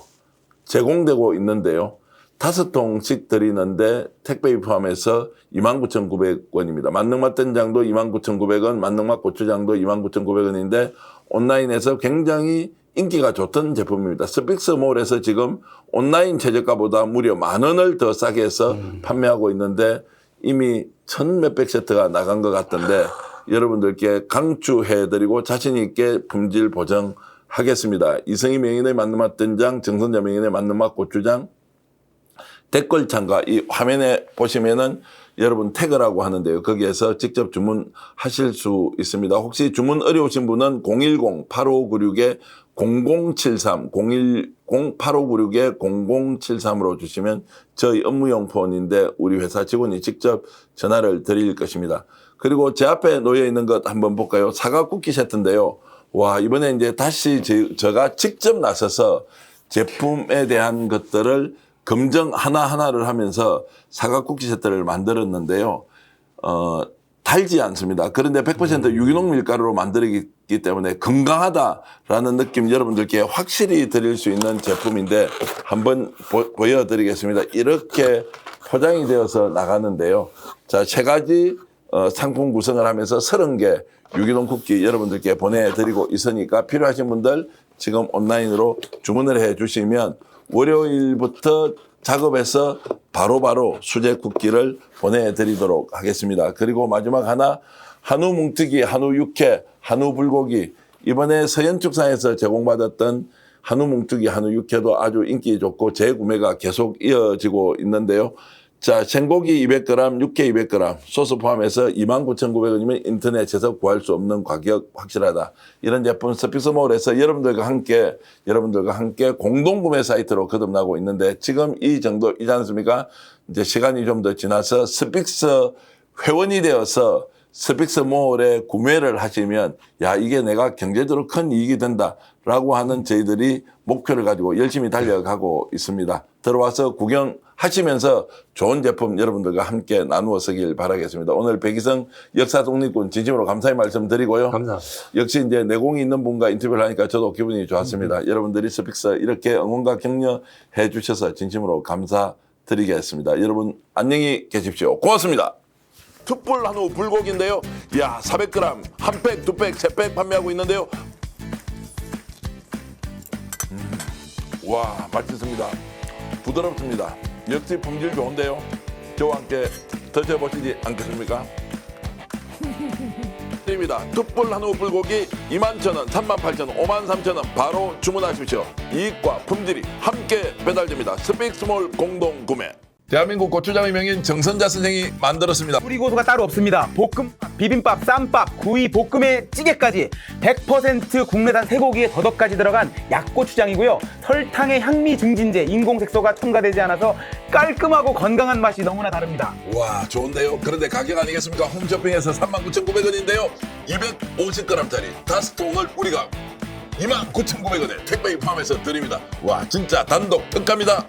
제공되고 있는데요. 5통씩 드리는데 택배비 포함해서 29,900원입니다. 만능 맛된장도 29,900원, 만능 맛 고추장도 29,900원인데 온라인에서 굉장히 인기가 좋던 제품입니다. 스픽스몰에서 지금 온라인 최저가보다 무려 10,000원을 더 싸게 해서 판매하고 있는데 이미 1,몇백 세트가 나간 것 같던데 여러분들께 강추해드리고 자신 있게 품질 보정하겠습니다. 이성희 명인의 만능맛 된장, 정선자 명인의 만능맛 고추장 댓글창과 이 화면에 보시면은 여러분 태그라고 하는데요. 거기에서 직접 주문하실 수 있습니다. 혹시 주문 어려우신 분은 010-8596-0073, 010-8596-0073으로 주시면 저희 업무용 폰인데 우리 회사 직원이 직접 전화를 드릴 것입니다. 그리고 제 앞에 놓여 있는 것 한번 볼까요? 사과 쿠키 세트인데요. 와, 이번에 이제 다시 제가 직접 나서서 제품에 대한 것들을 검정 하나하나를 하면서 사과 쿠키 세트를 만들었는데요. 달지 않습니다. 그런데 100% 유기농 밀가루로 만들기 때문에 건강하다라는 느낌 여러분들께 확실히 드릴 수 있는 제품인데 한번 보여드리겠습니다. 이렇게 포장이 되어서 나가는데요. 자, 3가지 상품 구성을 하면서 30개 유기농 쿠키 여러분들께 보내드리고 있으니까 필요하신 분들 지금 온라인으로 주문을 해 주시면 월요일부터 작업해서 바로바로 수제 쿠키를 보내드리도록 하겠습니다. 그리고 마지막 하나, 한우 뭉티기, 한우 육회, 한우 불고기. 이번에 서현축사에서 제공받았던 한우 뭉티기, 한우 육회도 아주 인기 좋고 재구매가 계속 이어지고 있는데요. 자, 생고기 200g, 육회 200g, 소스 포함해서 29,900원이면 인터넷에서 구할 수 없는 가격 확실하다. 이런 제품 스픽스몰에서 여러분들과 함께 공동구매 사이트로 거듭나고 있는데 지금 이 정도이지 않습니까? 이제 시간이 좀 더 지나서 스픽스 회원이 되어서 스픽스몰에 구매를 하시면 야, 이게 내가 경제적으로 큰 이익이 된다라고 하는 저희들이 목표를 가지고 열심히 달려가고 있습니다. 들어와서 구경하시면서 좋은 제품 여러분들과 함께 나누어 쓰길 바라겠습니다. 오늘 백이성 역사독립군 진심으로 감사의 말씀 드리고요. 감사합니다. 역시 이제 내공이 있는 분과 인터뷰를 하니까 저도 기분이 좋았습니다. 여러분들이 스픽스 이렇게 응원과 격려해 주셔서 진심으로 감사드리겠습니다. 여러분 안녕히 계십시오. 고맙습니다. 툭불 한우 불고기인데요. 이야, 400g, 한 팩, 2팩, 3팩 판매하고 있는데요. 와, 맛있습니다. 부드럽습니다. 역시 품질 좋은데요. 저와 함께 드셔보시지 않겠습니까? 입니다. 툭불 한우 불고기 21,000원, 38,000원, 53,000원 바로 주문하십시오. 이익과 품질이 함께 배달됩니다. 스픽스몰 공동 구매. 대한민국 고추장의 명인 정선자 선생이 만들었습니다. 뿌리 고수가 따로 없습니다. 볶음, 비빔밥, 쌈밥, 구이, 볶음에 찌개까지 100% 국내산 쇠고기에 더덕까지 들어간 약고추장이고요. 설탕의 향미 증진제, 인공색소가 첨가되지 않아서 깔끔하고 건강한 맛이 너무나 다릅니다. 와, 좋은데요. 그런데 가격 아니겠습니까? 홈쇼핑에서 39,900원인데요. 250g짜리 5통을 우리가 29,900원에 택배비 포함해서 드립니다. 와, 진짜 단독 특가입니다.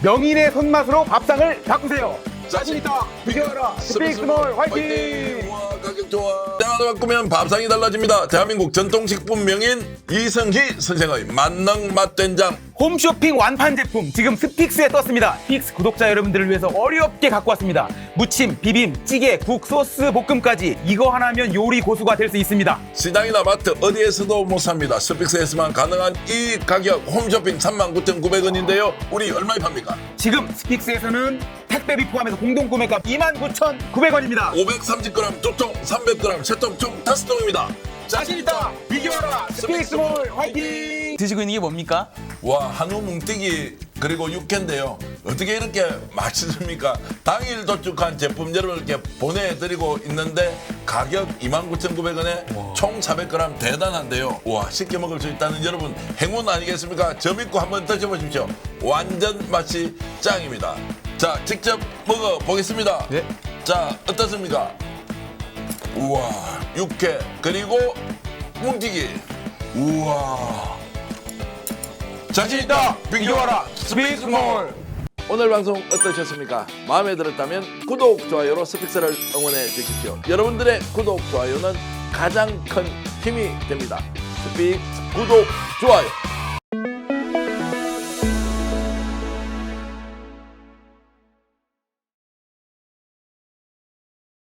명인의 손맛으로 밥상을 바꾸세요. 자신있다, 비교하라, 스픽스몰 화이팅! 와, 가격 좋아. 때마다 바꾸면 밥상이 달라집니다. 대한민국 전통식품 명인 이성희 선생의 만능 맛된장. 홈쇼핑 완판 제품 지금 스픽스에 떴습니다. 스픽스 구독자 여러분들을 위해서 어렵게 갖고 왔습니다. 무침, 비빔, 찌개, 국, 소스, 볶음까지 이거 하나면 요리 고수가 될 수 있습니다. 시장이나 마트 어디에서도 못 삽니다. 스픽스에서만 가능한 이 가격 홈쇼핑 39,900원인데요. 우리 얼마에 팝니까? 지금 스픽스에서는 택배비 포함해서 공동구매가 29,900원입니다. 530g 2통, 300g 3통, 총 5통입니다. 자신있다, 비교하라, 스픽스몰 화이팅! 드시고 있는 게 뭡니까? 와, 한우 뭉티기 그리고 육회인데요. 어떻게 이렇게 맛있습니까? 당일 도축한 제품 여러분께 보내드리고 있는데 가격 29,900원에 총 400g 대단한데요. 와, 쉽게 먹을 수 있다는 여러분 행운 아니겠습니까? 저 믿고 한번 드셔보십시오. 완전 맛이 짱입니다. 자, 직접 먹어보겠습니다. 네. 자, 어떻습니까? 우와, 육회 그리고 뭉티기. 우와, 자신있다, 비교하라, 스픽스몰. 오늘 방송 어떠셨습니까? 마음에 들었다면 구독, 좋아요로 스픽스를 응원해 주십시오. 여러분들의 구독, 좋아요는 가장 큰 힘이 됩니다. 스픽스 구독, 좋아요